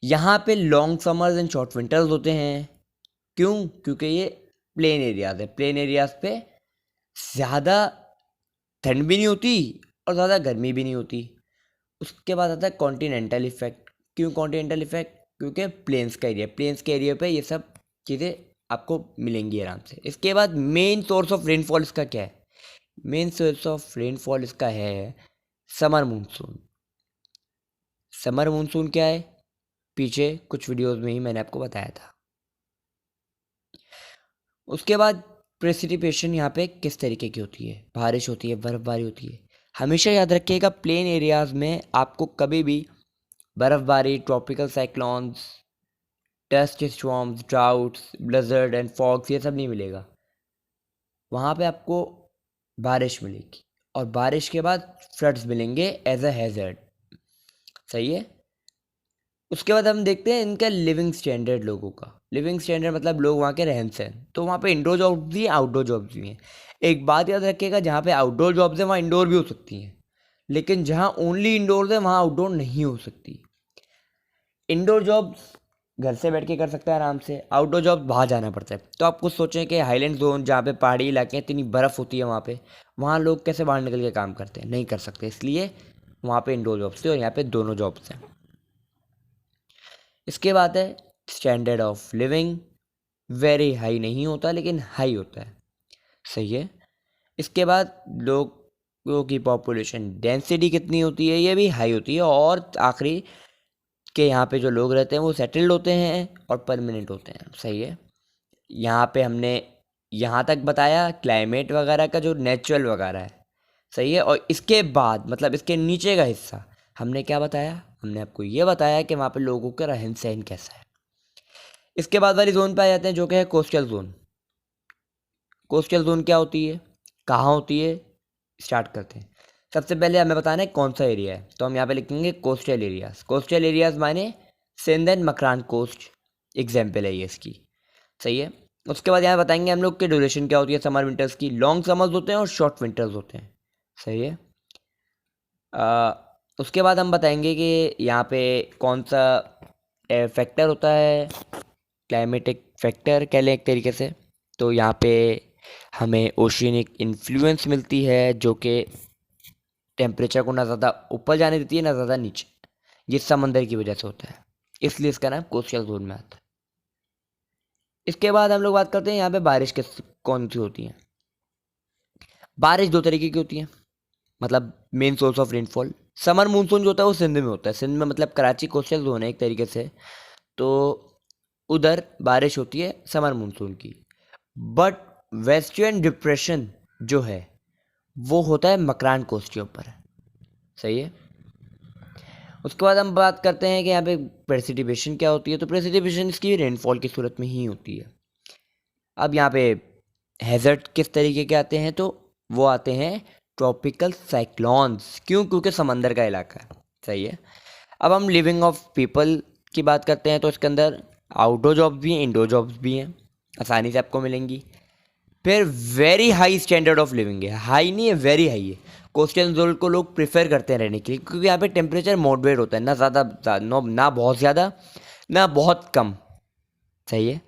यहाँ पे long summers and short winters होते हैं। क्यों? क्योंकि ये प्लेन एरियाज़ है। प्लेन एरियाज़ पे ज़्यादा ठंड भी नहीं होती और ज़्यादा गर्मी भी नहीं होती। उसके बाद आता है कॉन्टिनेंटल इफेक्ट। क्यों कॉन्टिनेंटल इफेक्ट? क्योंकि प्लेन्स का एरिया, प्लेन्स के एरिया पे ये सब चीज़ें आपको मिलेंगी आराम से। इसके बाद मेन सोर्स ऑफ रेनफॉल इसका क्या है? मेन सोर्स ऑफ रेनफॉल इसका है समर मानसून। समर मानसून क्या है? पीछे कुछ वीडियोस में ही मैंने आपको बताया था। उसके बाद प्रेसिपिटेशन यहाँ पे किस तरीके की होती है? बारिश होती है, बर्फ़बारी होती है। हमेशा याद रखिएगा प्लेन एरियाज़ में आपको कभी भी बर्फ़बारी, tropical cyclones, dust storms, droughts, blizzard and fogs ये सब नहीं मिलेगा। वहाँ पे आपको बारिश मिलेगी और बारिश के बाद फ्लड्स मिलेंगे एज अ हैज़र्ड। सही है। उसके बाद हम देखते हैं इनका लिविंग स्टैंडर्ड लोगों का। लिविंग स्टैंडर्ड मतलब लोग वहाँ के रहन सहन। तो वहाँ पे इंडोर जॉब्स भी हैं, आउटडोर जॉब्स भी हैं। एक बात याद रखिएगा, जहाँ पे आउटडोर जॉब्स हैं वहाँ इंडोर भी हो सकती हैं, लेकिन जहाँ ओनली इंडोर है वहाँ आउटडोर नहीं हो सकती। इंडोर जॉब्स घर से बैठ के कर सकते हैं आराम से, आउटडोर जॉब बाहर जाना पड़ता है। तो आप कुछ सोचें कि हाईलैंड जोन जहाँ पे पहाड़ी इलाके हैं, इतनी बर्फ़ होती है वहाँ लोग कैसे बाहर निकल के काम करते हैं? नहीं कर सकते, इसलिए वहाँ पे इंडोर जॉब्स थे और यहाँ पे दोनों जॉब्स हैं। इसके बाद है standard of living. Very high नहीं होता लेकिन हाई होता है। सही है। इसके बाद लोगों की पॉपुलेशन डेंसिटी कितनी होती है? ये भी हाई होती है। और आखिरी के यहाँ पे जो लोग रहते हैं वो सेटल्ड होते हैं और परमानेंट होते हैं। सही है। यहाँ पे हमने यहाँ तक बताया क्लाइमेट वगैरह का जो नेचुरल वगैरह है। सही है। और इसके बाद मतलब इसके नीचे का हिस्सा हमने क्या बताया? हमने आपको ये बताया कि वहाँ पे लोगों का रहन सहन कैसा है। इसके बाद वाली जोन पे आ जाते हैं जो कि है कोस्टल जोन। कोस्टल जोन क्या होती है, कहाँ होती है? स्टार्ट करते हैं। सबसे पहले हमें बताना है कौन सा एरिया है, तो हम यहाँ पे लिखेंगे कोस्टल एरियाज। कोस्टल एरियाज माने Sindh and Makran coast example है ये इसकी। सही है। उसके बाद यहाँ बताएंगे हम लोग की ड्यूरेशन क्या होती है समर विंटर्स की। लॉन्ग समर्स होते हैं और शॉर्ट विंटर्स होते हैं। सही है। उसके बाद हम बताएंगे कि यहाँ पे कौन सा फैक्टर होता है, क्लाइमेटिक फैक्टर कह लें एक तरीके से। तो यहाँ पे हमें ओशियनिक इन्फ्लुएंस मिलती है जो कि टेम्परेचर को ना ज़्यादा ऊपर जाने देती है ना ज़्यादा नीचे। ये समंदर की वजह से होता है, इसलिए इसका नाम कोस्टल जोन में आता है। इसके बाद हम लोग बात करते हैं यहाँ पे बारिश किस कौन सी होती है। बारिश दो तरीके की होती है, मतलब main source of rainfall. Summer monsoon जो होता है वो सिंध में होता है। सिंध में मतलब कराची कोस्टल जोन है एक तरीके से, तो उधर बारिश होती है समर मानसून की। बट वेस्टर्न डिप्रेशन जो है वो होता है मकरान कोस्ट के ऊपर। सही है। उसके बाद हम बात करते हैं कि यहाँ पे प्रेसिपिटेशन क्या होती है। तो प्रेसिपिटेशन इसकी रेनफॉल की सूरत में ही होती है। अब यहाँ पे हैज़र्ड किस तरीके के आते हैं? तो वो आते हैं ट्रॉपिकल साइक्लोन्स। क्यों? क्योंकि समंदर का इलाका है। सही है। अब हम लिविंग ऑफ पीपल की बात करते हैं, तो इसके अंदर आउटडोर जॉब्स भी हैं, इंडोर जॉब्स भी हैं, आसानी से आपको मिलेंगी। फिर very high standard of living है। हाई नहीं है, वेरी हाई है। कोस्टल जोन को लोग प्रेफर करते हैं रहने के लिए, क्योंकि यहाँ पे टेम्परेचर मॉडरेट होता है, ना ज़्यादा ना बहुत ज़्यादा ना बहुत कम। सही है।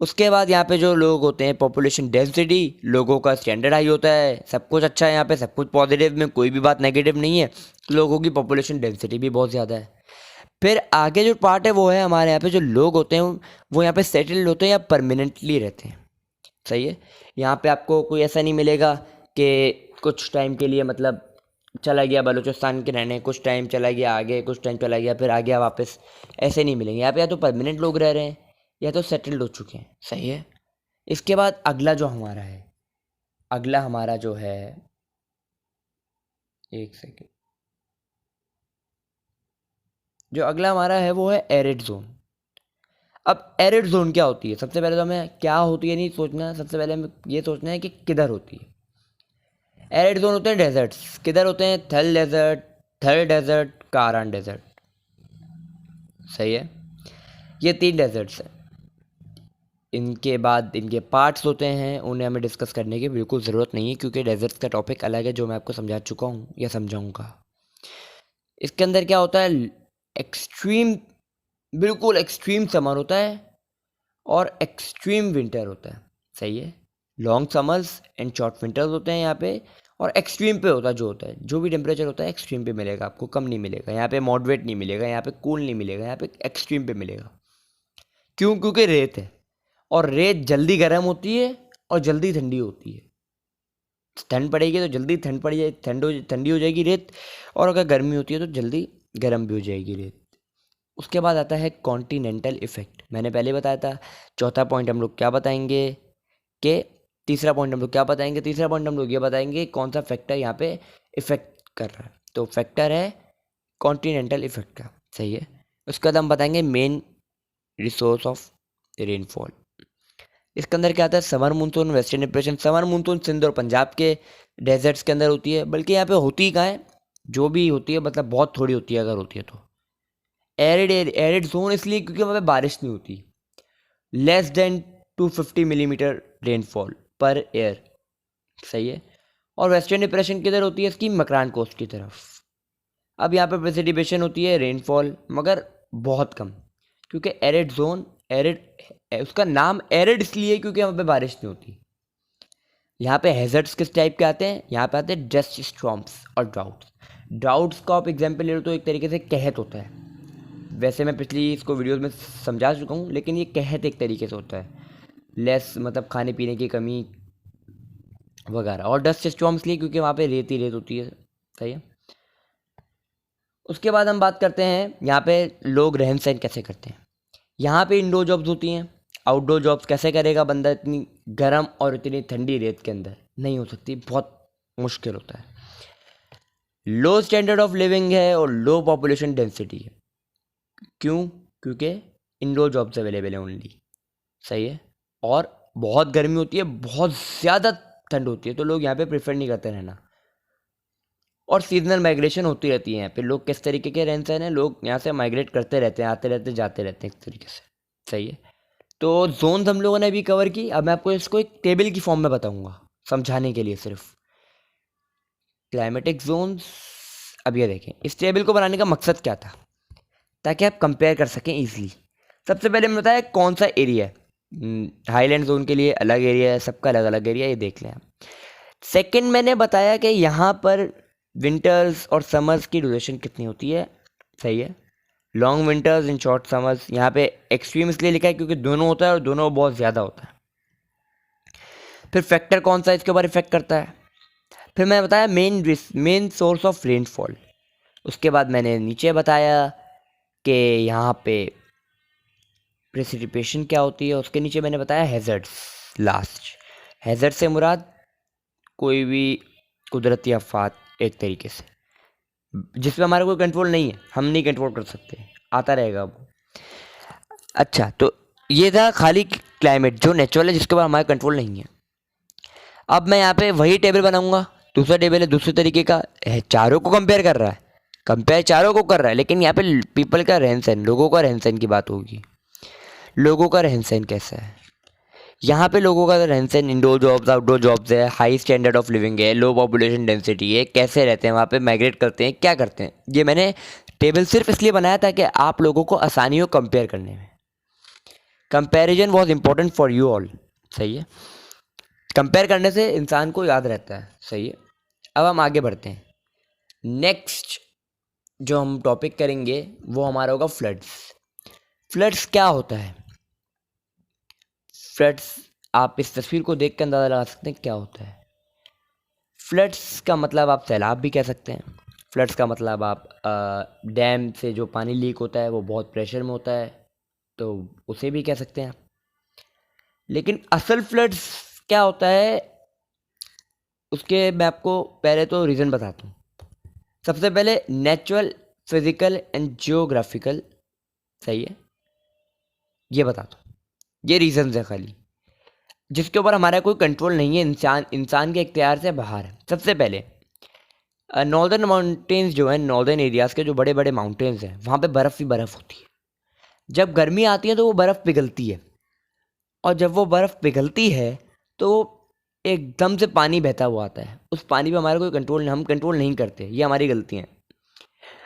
उसके बाद यहाँ पे जो लोग होते हैं, पॉपुलेशन डेंसिटी, लोगों का स्टैंडर्ड हाई होता है। सब कुछ अच्छा है यहाँ पे, सब कुछ पॉजिटिव में, कोई भी बात नेगेटिव नहीं है। लोगों की पॉपुलेशन डेंसिटी भी बहुत ज़्यादा है। फिर आगे जो पार्ट है वो है हमारे यहाँ पे जो लोग होते हैं वो यहाँ पे सेटल्ड होते हैं या परमानेंटली रहते हैं। सही है। यहाँ पे आपको कोई ऐसा नहीं मिलेगा कि कुछ टाइम के लिए मतलब चला गया बलूचिस्तान के रहने, कुछ टाइम चला गया आगे, कुछ टाइम चला गया फिर आ गया वापस, ऐसे नहीं मिलेंगे। यहाँ पे या तो परमानेंट लोग रह रहे हैं या तो सेटल्ड हो चुके हैं। सही है। इसके बाद अगला जो हमारा है, अगला हमारा जो है, एक सेकेंड, जो अगला हमारा है वो है एरिड जोन। अब एरिड जोन क्या होती है? सबसे पहले तो हमें क्या होती है नहीं सोचना, सबसे पहले हमें ये सोचना है कि किधर होती है। एरिड जोन होते हैं डेजर्ट्स। किधर होते हैं? थल डेजर्ट, थर डेजर्ट, कारान डेजर्ट। सही है। ये 3 डेजर्ट्स हैं। इनके बाद इनके पार्ट्स होते हैं, उन्हें हमें डिस्कस करने की बिल्कुल ज़रूरत नहीं है क्योंकि डेजर्ट्स का टॉपिक अलग है जो मैं आपको समझा चुका हूँ या समझाऊँगा। इसके अंदर क्या होता है, एक्सट्रीम, बिल्कुल एक्सट्रीम समर होता है और एक्सट्रीम विंटर होता है। सही है, long summers and short winters होते हैं यहाँ पे, और एक्सट्रीम पे होता है जो होता है, जो भी टेम्परेचर होता है एक्सट्रीम पे मिलेगा आपको, कम नहीं मिलेगा यहाँ पे, मॉडरेट नहीं मिलेगा यहाँ पे, कूल नहीं मिलेगा यहाँ पे, एक्सट्रीम पे मिलेगा। क्यों? क्योंकि रेत है, और रेत जल्दी गर्म होती है और जल्दी ठंडी होती है। ठंड पड़ेगी तो जल्दी ठंड पड़ जाए, ठंडी हो जाएगी रेत, और अगर गर्मी होती है तो जल्दी गर्म भी हो जाएगी रेत। उसके बाद आता है कॉन्टिनेंटल इफेक्ट, मैंने पहले बताया था। चौथा पॉइंट हम लोग क्या बताएंगे कि तीसरा पॉइंट हम लोग क्या बताएंगे, तीसरा पॉइंट हम लोग ये बताएंगे कौन सा फैक्टर यहाँ पे इफेक्ट कर रहा है। तो फैक्टर है कॉन्टिनेंटल इफेक्ट का। सही है, उसके बाद हम बताएंगे मेन रिसोर्स ऑफ रेनफॉल। इसके अंदर क्या आता है, summer monsoon, western depression. Summer monsoon Sindh और पंजाब के डेजर्ट्स के अंदर होती है, बल्कि यहाँ पे होती ही कहाँ है, जो भी होती है मतलब बहुत थोड़ी होती है, अगर होती है तो। एरिड जोन इसलिए क्योंकि वहाँ पे बारिश नहीं होती। Less than 250 millimetre rainfall per year. सही है, और वेस्टर्न डिप्रेशन किधर होती है इसकी, मकरान कोस्ट की तरफ। अब यहाँ पे प्रेसिपिटेशन होती है, रेनफॉल, मगर बहुत कम, क्योंकि एरिड जोन, एरिड उसका नाम एरिड इसलिए क्योंकि वहाँ पे बारिश नहीं होती। यहाँ पे हैजर्ड्स किस टाइप के आते हैं, यहाँ पे आते हैं डस्ट स्टॉर्म्स और ड्राउट्स। ड्राउट्स का आप एग्जाम्पल ले लो तो एक तरीके से कहत होता है, वैसे मैं पिछली इसको वीडियोस में समझा चुका हूँ, लेकिन ये कहत एक तरीके से होता है, लेस मतलब खाने पीने की कमी वगैरह। और डस्ट स्टॉर्म्स लिए क्योंकि वहाँ पे रेत ही रेत होती है। सही है, उसके बाद हम बात करते हैं यहाँ पे लोग रहन सहन कैसे करते हैं। यहाँ पे इंडोर जॉब्स होती हैं, आउटडोर जॉब्स कैसे करेगा बंदा, इतनी गर्म और इतनी ठंडी रेत के अंदर नहीं हो सकती, बहुत मुश्किल होता है। लो स्टैंडर्ड ऑफ लिविंग है और लो पॉपुलेशन डेंसिटी है। क्यों? क्योंकि इंडोर जॉब्स अवेलेबल है ओनली। सही है, और बहुत गर्मी होती है, बहुत ज़्यादा ठंड होती है, तो लोग यहाँ पे प्रेफर नहीं करते रहना। और सीजनल माइग्रेशन होती रहती है यहाँ पे। लोग किस तरीके के रहन सहन है, लोग यहाँ से माइग्रेट करते रहते हैं, आते रहते जाते रहते हैं एक तरीके से। सही है, तो जोन्स हम लोगों ने अभी कवर की। अब मैं आपको इसको एक टेबल की फॉर्म में बताऊंगा समझाने के लिए सिर्फ। क्लाइमेटिक जोन्स, अब ये देखें, इस टेबल को बनाने का मकसद क्या था, ताकि आप कंपेयर कर सकें ईजिली। सबसे पहले मैंने बताया कौन सा एरिया है, हाईलैंड जोन के लिए अलग एरिया है, सबका अलग अलग एरिया, ये देख लें आप। सेकेंड मैंने बताया कि यहाँ पर विंटर्स और समर्स की ड्यूरेशन कितनी होती है। सही है, long winters in short summers. यहाँ पे एक्सट्रीम इसलिए लिखा है क्योंकि दोनों होता है और दोनों बहुत ज़्यादा होता है। फिर फैक्टर कौन सा इसके ऊपर इफेक्ट करता है। फिर मैंने बताया मेन सोर्स ऑफ रेनफॉल। उसके बाद मैंने नीचे बताया कि यहाँ पे प्रेसिपिटेशन क्या होती है। उसके नीचे मैंने बताया हैजर्ड्स लास्ट। हैजर्ड से मुराद कोई भी कुदरती आफात एक तरीके से, जिसमें हमारा कोई कंट्रोल नहीं है, हम नहीं कंट्रोल कर सकते, आता रहेगा वो। अच्छा, तो ये था खाली क्लाइमेट जो नेचुरल है, जिसके ऊपर हमारा कंट्रोल नहीं है। अब मैं यहाँ पे वही टेबल बनाऊंगा, दूसरा टेबल है दूसरे तरीके का है, चारों को कंपेयर कर रहा है, कंपेयर चारों को कर रहा है, लेकिन यहाँ पे पीपल का रहन सहन, लोगों का रहन सहन की बात होगी। लोगों का रहन सहन कैसा है, यहाँ पे लोगों का रहन सहन, इंडोर जॉब्स आउटडोर जॉब्स है, हाई स्टैंडर्ड ऑफ लिविंग है, लो पॉपुलेशन डेंसिटी है, कैसे रहते हैं वहाँ पे, माइग्रेट करते हैं, क्या करते हैं। ये मैंने टेबल सिर्फ इसलिए बनाया था कि आप लोगों को आसानी हो कंपेयर करने में। Comparison was important for you all. सही है, कंपेयर करने से इंसान को याद रहता है। सही है, अब हम आगे बढ़ते हैं। नेक्स्ट जो हम टॉपिक करेंगे वो हमारा होगा फ्लड्स। फ्लड्स क्या होता है, फ्लड्स आप इस तस्वीर को देख कर अंदाज़ा लगा सकते हैं क्या होता है। फ्लड्स का मतलब आप सैलाब भी कह सकते हैं। फ्लड्स का मतलब आप डैम से जो पानी लीक होता है वो बहुत प्रेशर में होता है, तो उसे भी कह सकते हैं आप। लेकिन असल फ्लड्स क्या होता है, उसके मैं आपको पहले तो रीज़न बताता हूँ। सबसे पहले नेचुरल, फिजिकल एंड जियोग्राफिकल। सही है, ये बताता हूँ। ये रीज़न्स है खाली, जिसके ऊपर हमारा कोई कंट्रोल नहीं है, इंसान के इख्तियार से बाहर है। सबसे पहले नॉर्दर्न माउंटेन्स जो हैं, नॉर्दर्न एरियाज़ के जो बड़े बड़े माउंटेन्स हैं, वहाँ पे बर्फ़ ही बर्फ़ होती है। जब गर्मी आती है तो वो बर्फ़ पिघलती है, और जब वो बर्फ़ पिघलती है तो एकदम से पानी बहता हुआ आता है। उस पानी पे हमारा कोई कंट्रोल नहीं, हम कंट्रोल नहीं करते, ये हमारी गलती है।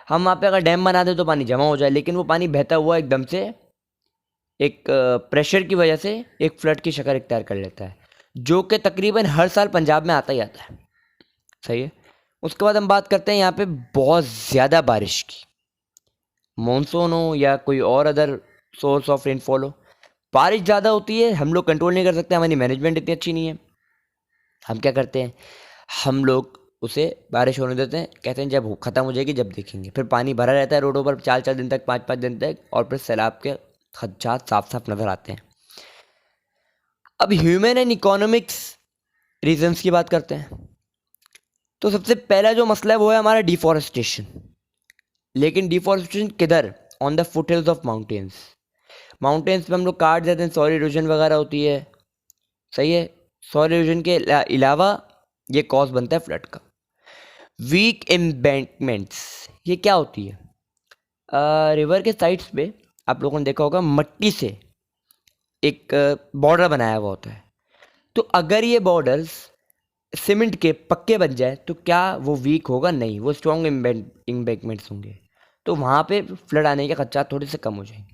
हम वहाँ पे अगर डैम बना दें तो पानी जमा हो जाए, लेकिन वो पानी बहता हुआ एकदम से एक प्रेशर की वजह से एक फ्लड की शक्ल इख्तियार कर लेता है, जो कि तकरीबन हर साल पंजाब में आता ही आता है। सही है। उसके बाद हम बात करते हैं यहाँ पे बहुत ज़्यादा बारिश की। मॉनसून हो या कोई और अदर सोर्स ऑफ रेनफॉल हो, बारिश ज़्यादा होती है, हम लोग कंट्रोल नहीं कर सकते, हमारी मैनेजमेंट इतनी अच्छी नहीं है। हम क्या करते हैं, हम लोग उसे बारिश होने देते हैं, कहते हैं जब ख़त्म हो जाएगी जब देखेंगे। फिर पानी भरा रहता है रोडों पर 4-4 दिन तक, 5-5 दिन तक, और फिर सैलाब के खदशात साफ साफ नज़र आते हैं। अब ह्यूमन एंड इकोनॉमिक्स रीजंस की बात करते हैं। तो सबसे पहला जो मसला है वो है हमारा डिफॉरेस्टेशन। लेकिन डिफॉरेस्टेशन किधर? On the foot hills of mountains. Mountains पे हम लोग काट देते हैं, सॉइल इरोजन वगैरह होती है। सही है। सॉइल इरोजन के अलावा ये कॉज बनता है फ्लड का। वीक एम्बैंकमेंट्स, ये क्या होती है? रिवर के साइड्स पे आप लोगों ने देखा होगा मट्टी से एक बॉर्डर बनाया हुआ होता है। तो अगर ये बॉर्डर्स सीमेंट के पक्के बन जाए तो क्या वो वीक होगा? नहीं, वो स्ट्रॉन्ग एम्बैंकमेंट्स होंगे, तो वहाँ पे फ्लड आने के खदशात थोड़े से कम हो जाएंगे।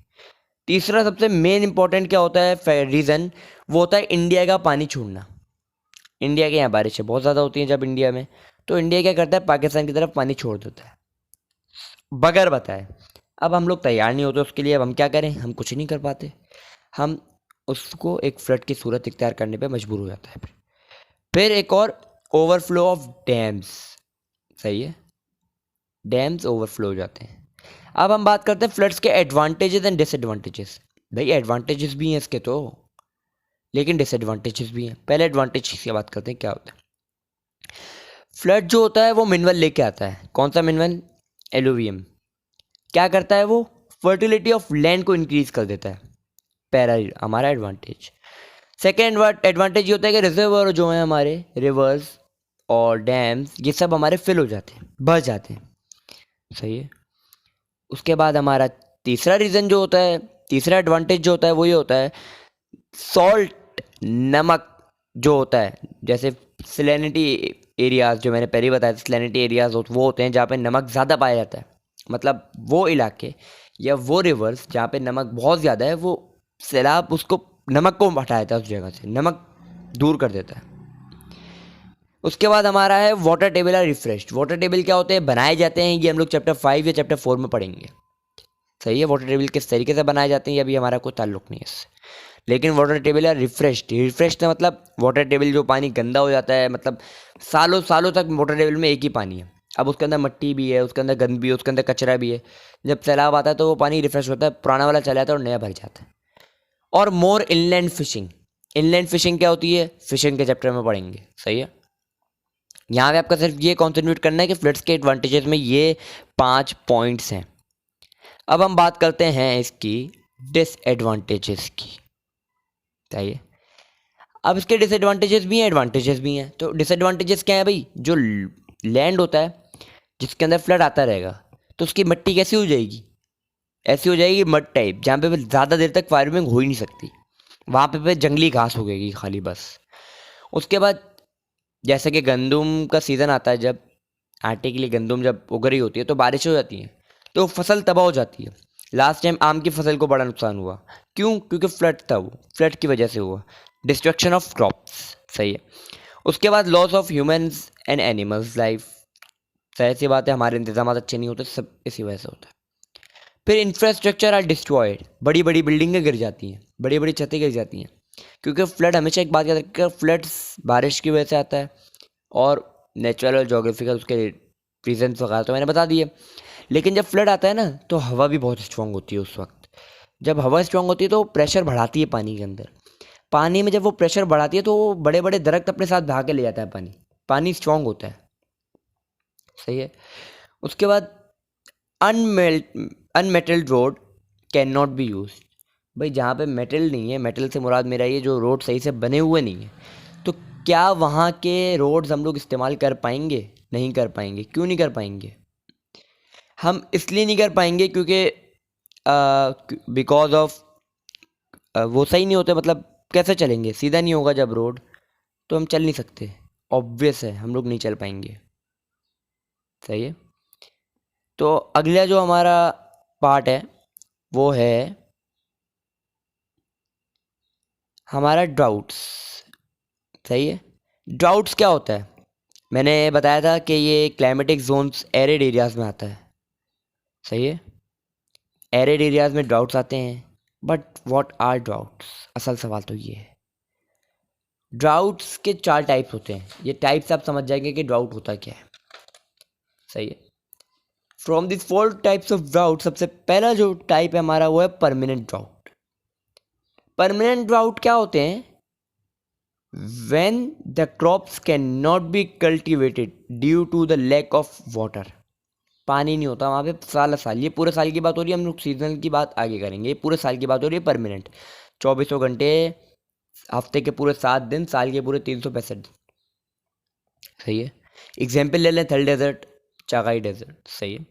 तीसरा सबसे मेन इंपॉर्टेंट क्या होता है रीज़न, वो होता है इंडिया का पानी छोड़ना। इंडिया के यहाँ बारिशें बहुत ज़्यादा होती हैं जब इंडिया में, तो इंडिया क्या करता है, पाकिस्तान की तरफ पानी छोड़ देता है बगैर बताए। अब हम लोग तैयार नहीं होते उसके लिए, अब हम क्या करें? हम कुछ नहीं कर पाते, हम उसको एक फ्लड की सूरत इख्तियार करने पे मजबूर हो जाता है। फिर एक और, ओवरफ्लो ऑफ डैम्स। सही है, डैम्स ओवरफ्लो हो जाते हैं। अब हम बात करते हैं फ्लड्स के एडवांटेजेस एंड डिसएडवांटेजेस। भाई एडवांटेजेस भी हैं इसके तो, लेकिन डिसएडवांटेजेस भी हैं। पहले एडवांटेज की बात करते हैं, क्या होता है। फ्लड जो होता है वो मिनरल लेके आता है। कौन सा मिनरल? एलुवियम। क्या करता है वो? फर्टिलिटी ऑफ लैंड को इंक्रीज कर देता है। पहला हमारा एडवांटेज। सेकेंड एडवांटेज ये होता है कि रिजर्वर जो है हमारे, रिवर्स और डैम्स, ये सब हमारे फिल हो जाते हैं, भर जाते हैं। सही है। उसके बाद हमारा तीसरा रीज़न जो होता है, तीसरा एडवांटेज जो होता है वो ये होता है, सॉल्ट, नमक जो होता है, जैसे सैलिनिटी एरियाज़ जो मैंने पहले बताया, सैलिनिटी एरियाज़ वो होते हैं जहाँ पे नमक ज़्यादा पाया जाता है। मतलब वो इलाके या वो रिवर्स जहाँ पे नमक बहुत ज़्यादा है, वो सैलाब उसको, नमक को हटा देता है, उस जगह से नमक दूर कर देता है। उसके बाद हमारा है water table are refreshed. Water table क्या होते हैं? बनाए जाते हैं, ये हम लोग चैप्टर 5 या चैप्टर 4 में पढ़ेंगे। सही है। वाटर टेबल किस तरीके से बनाए जाते हैं ये अभी हमारा कोई ताल्लुक नहीं है इससे, लेकिन water table are refreshed. Refreshed मतलब वाटर टेबल जो पानी गंदा हो जाता है, मतलब सालों सालों तक वाटर टेबल में एक ही पानी है, अब उसके अंदर मिट्टी भी है, उसके अंदर गंद भी है, उसके अंदर कचरा भी है। जब सैलाब आता है तो वो पानी रिफ्रेश होता है, पुराना वाला चला जाता है और नया भर जाता है। और मोर इनलैंड फिशिंग। इनलैंड फिशिंग क्या होती है? फिशिंग के चैप्टर में पढ़ेंगे। सही है। यहाँ पे आपका सिर्फ ये कॉन्सेंट्रेट करना है कि फ्लड्स के एडवांटेजेस में ये 5 पॉइंट्स हैं। अब हम बात करते हैं इसकी डिसएडवांटेजेस की। सही है। अब इसके डिसएडवांटेजेस भी हैं, एडवांटेजेस भी हैं। तो डिसएडवांटेजेस क्या है भाई? जो लैंड होता है जिसके अंदर फ्लड आता रहेगा, तो उसकी मिट्टी कैसी हो जाएगी? ऐसी हो जाएगी मड टाइप, जहाँ पे ज़्यादा देर तक फार्मिंग हो ही नहीं सकती। वहाँ पे जंगली घास हो गई खाली बस। उसके बाद जैसे कि गंदम का सीज़न आता है, जब आटे के लिए गंदम जब उग रही होती है तो बारिश हो जाती है, तो फसल तबाह हो जाती है। लास्ट टाइम आम की फसल को बड़ा नुकसान हुआ। क्यों? क्योंकि फ्लड था, वो फ्लड की वजह से हुआ, डिस्ट्रक्शन ऑफ क्रॉप्स। सही है। उसके बाद loss of humans and animals life. जाहिर सी बात है, हमारे इंतजाम अच्छे नहीं होते, सब इसी वजह से होता है। फिर इंफ्रास्ट्रक्चर आर डिस्ट्रॉयड। बड़ी बड़ी बिल्डिंगें गिर जाती हैं, बड़ी बड़ी छतें गिर जाती हैं, क्योंकि फ्लड, हमेशा एक बात याद रखिएगा, फ्लड्स बारिश की वजह से आता है, और नेचुरल और जोग्राफिकल उसके रीजन्स वगैरह तो मैंने बता दिए। लेकिन जब फ्लड आता है ना, तो हवा भी बहुत स्ट्रांग होती है उस वक्त। जब हवा स्ट्रांग होती है तो प्रेशर बढ़ाती है पानी के अंदर। पानी में जब वो प्रेशर बढ़ाती है तो वो बड़े बड़े दरख्त अपने साथ भाग के ले जाता है पानी। पानी स्ट्रांग होता है। सही है। उसके बाद unmetalled road can not be use. भाई जहाँ पे मेटल नहीं है, मेटल से मुराद मेरा ये जो रोड सही से बने हुए नहीं है, तो क्या वहाँ के रोड्स हम लोग इस्तेमाल कर पाएंगे? नहीं कर पाएंगे। क्यों नहीं कर पाएंगे? हम इसलिए नहीं कर पाएंगे क्योंकि बिकॉज ऑफ वो सही नहीं होते, मतलब कैसे चलेंगे, सीधा नहीं होगा जब रोड, तो हम चल नहीं सकते, ऑब्वियस है हम लोग नहीं चल पाएंगे। सही है। तो अगला जो हमारा पार्ट है वो है हमारा ड्राउट्स। सही है। ड्राउट्स क्या होता है? मैंने बताया था कि ये क्लाइमेटिक जोन्स एरिड एरियाज में आता है। सही है। एरिड एरियाज में ड्राउट्स आते हैं। बट व्हाट आर ड्राउट्स, असल सवाल तो ये है। ड्राउट्स के 4 टाइप्स होते हैं। ये टाइप्स आप समझ जाएंगे कि ड्राउट होता क्या है। सही है। From this 4 types of drought, सबसे पहला जो टाइप है हमारा वो है परमानेंट ड्राउट। परमानेंट ड्राउट क्या होते हैं? when the crops cannot be cultivated due to the lack of water। पानी नहीं होता वहाँ पे साल साल। ये पूरे साल की बात हो रही है, हम लोग सीजनल की बात आगे करेंगे। ये पूरे साल की बात हो रही है परमानेंट। 2400 घंटे, हफ्ते के पूरे 7 दिन, साल के पूरे 365 दिन। सही है। एग्जाम्पल ले लें थल डेजर्ट, चागाई डेजर्ट। सही है।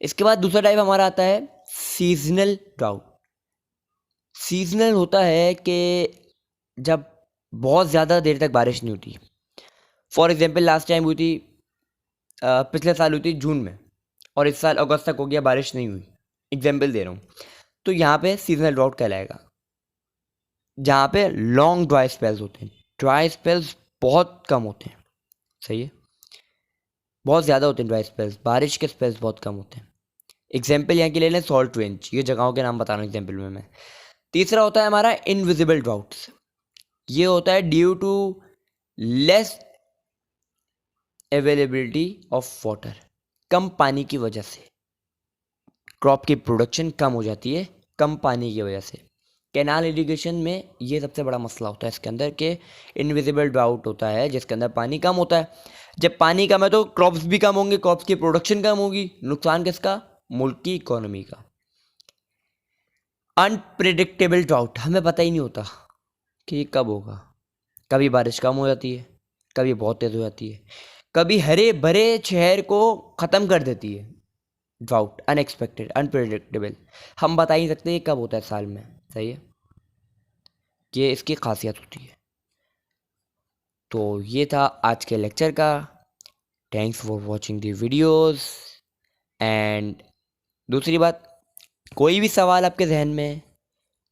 इसके बाद दूसरा टाइप हमारा आता है सीजनल ड्राउट। सीजनल होता है कि जब बहुत ज़्यादा देर तक बारिश नहीं होती। फॉर एग्जाम्पल लास्ट टाइम हुई थी, पिछले साल हुई थी जून में, और इस साल अगस्त तक हो गया, बारिश नहीं हुई। एग्जाम्पल दे रहा हूँ। तो यहाँ पे सीजनल ड्राउट कहलाएगा, जहाँ पे लॉन्ग ड्राई स्पेल्स होते हैं। ड्राई स्पेल्स बहुत कम होते हैं। सही है। बहुत ज़्यादा होते हैं ड्राई स्पेल्स, बारिश के स्पेल्स बहुत कम होते हैं। एग्जाम्पल यहाँ की ले लें सॉल्ट रेंज, ये जगहों के नाम बता रहा हूँ एग्जाम्पल में मैं। तीसरा होता है हमारा इनविजिबल ड्राउट्स। ये होता है due to less availability of water. कम पानी की वजह से क्रॉप की प्रोडक्शन कम हो जाती है, कम पानी की वजह से। कैनाल इरिगेशन में ये सबसे बड़ा मसला होता है इसके अंदर, कि इनविजिबल ड्राउट होता है जिसके अंदर पानी कम होता है। जब पानी कम है तो क्रॉप्स भी कम होंगे, क्रॉप्स की प्रोडक्शन कम होगी। नुकसान किसका? मुल्क की इकोनॉमी का। अनप्रिडिक्टेबल ड्राउट, हमें पता ही नहीं होता कि ये कब होगा। कभी बारिश कम हो जाती है, कभी बहुत तेज़ हो जाती है, कभी हरे भरे शहर को ख़त्म कर देती है। ड्राउट अनएक्सपेक्टेड, अनप्रिडिक्टेबल, हम बता ही नहीं सकते ये कब होता है साल में। सही है। ये इसकी खासियत होती है। तो ये था आज के लेक्चर का। Thanks for watching the videos. And दूसरी बात, कोई भी सवाल आपके जहन में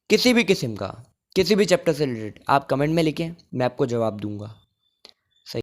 किसी भी किस्म का, किसी भी चैप्टर से रिलेटेड, आप कमेंट में लिखें, मैं आपको जवाब दूंगा।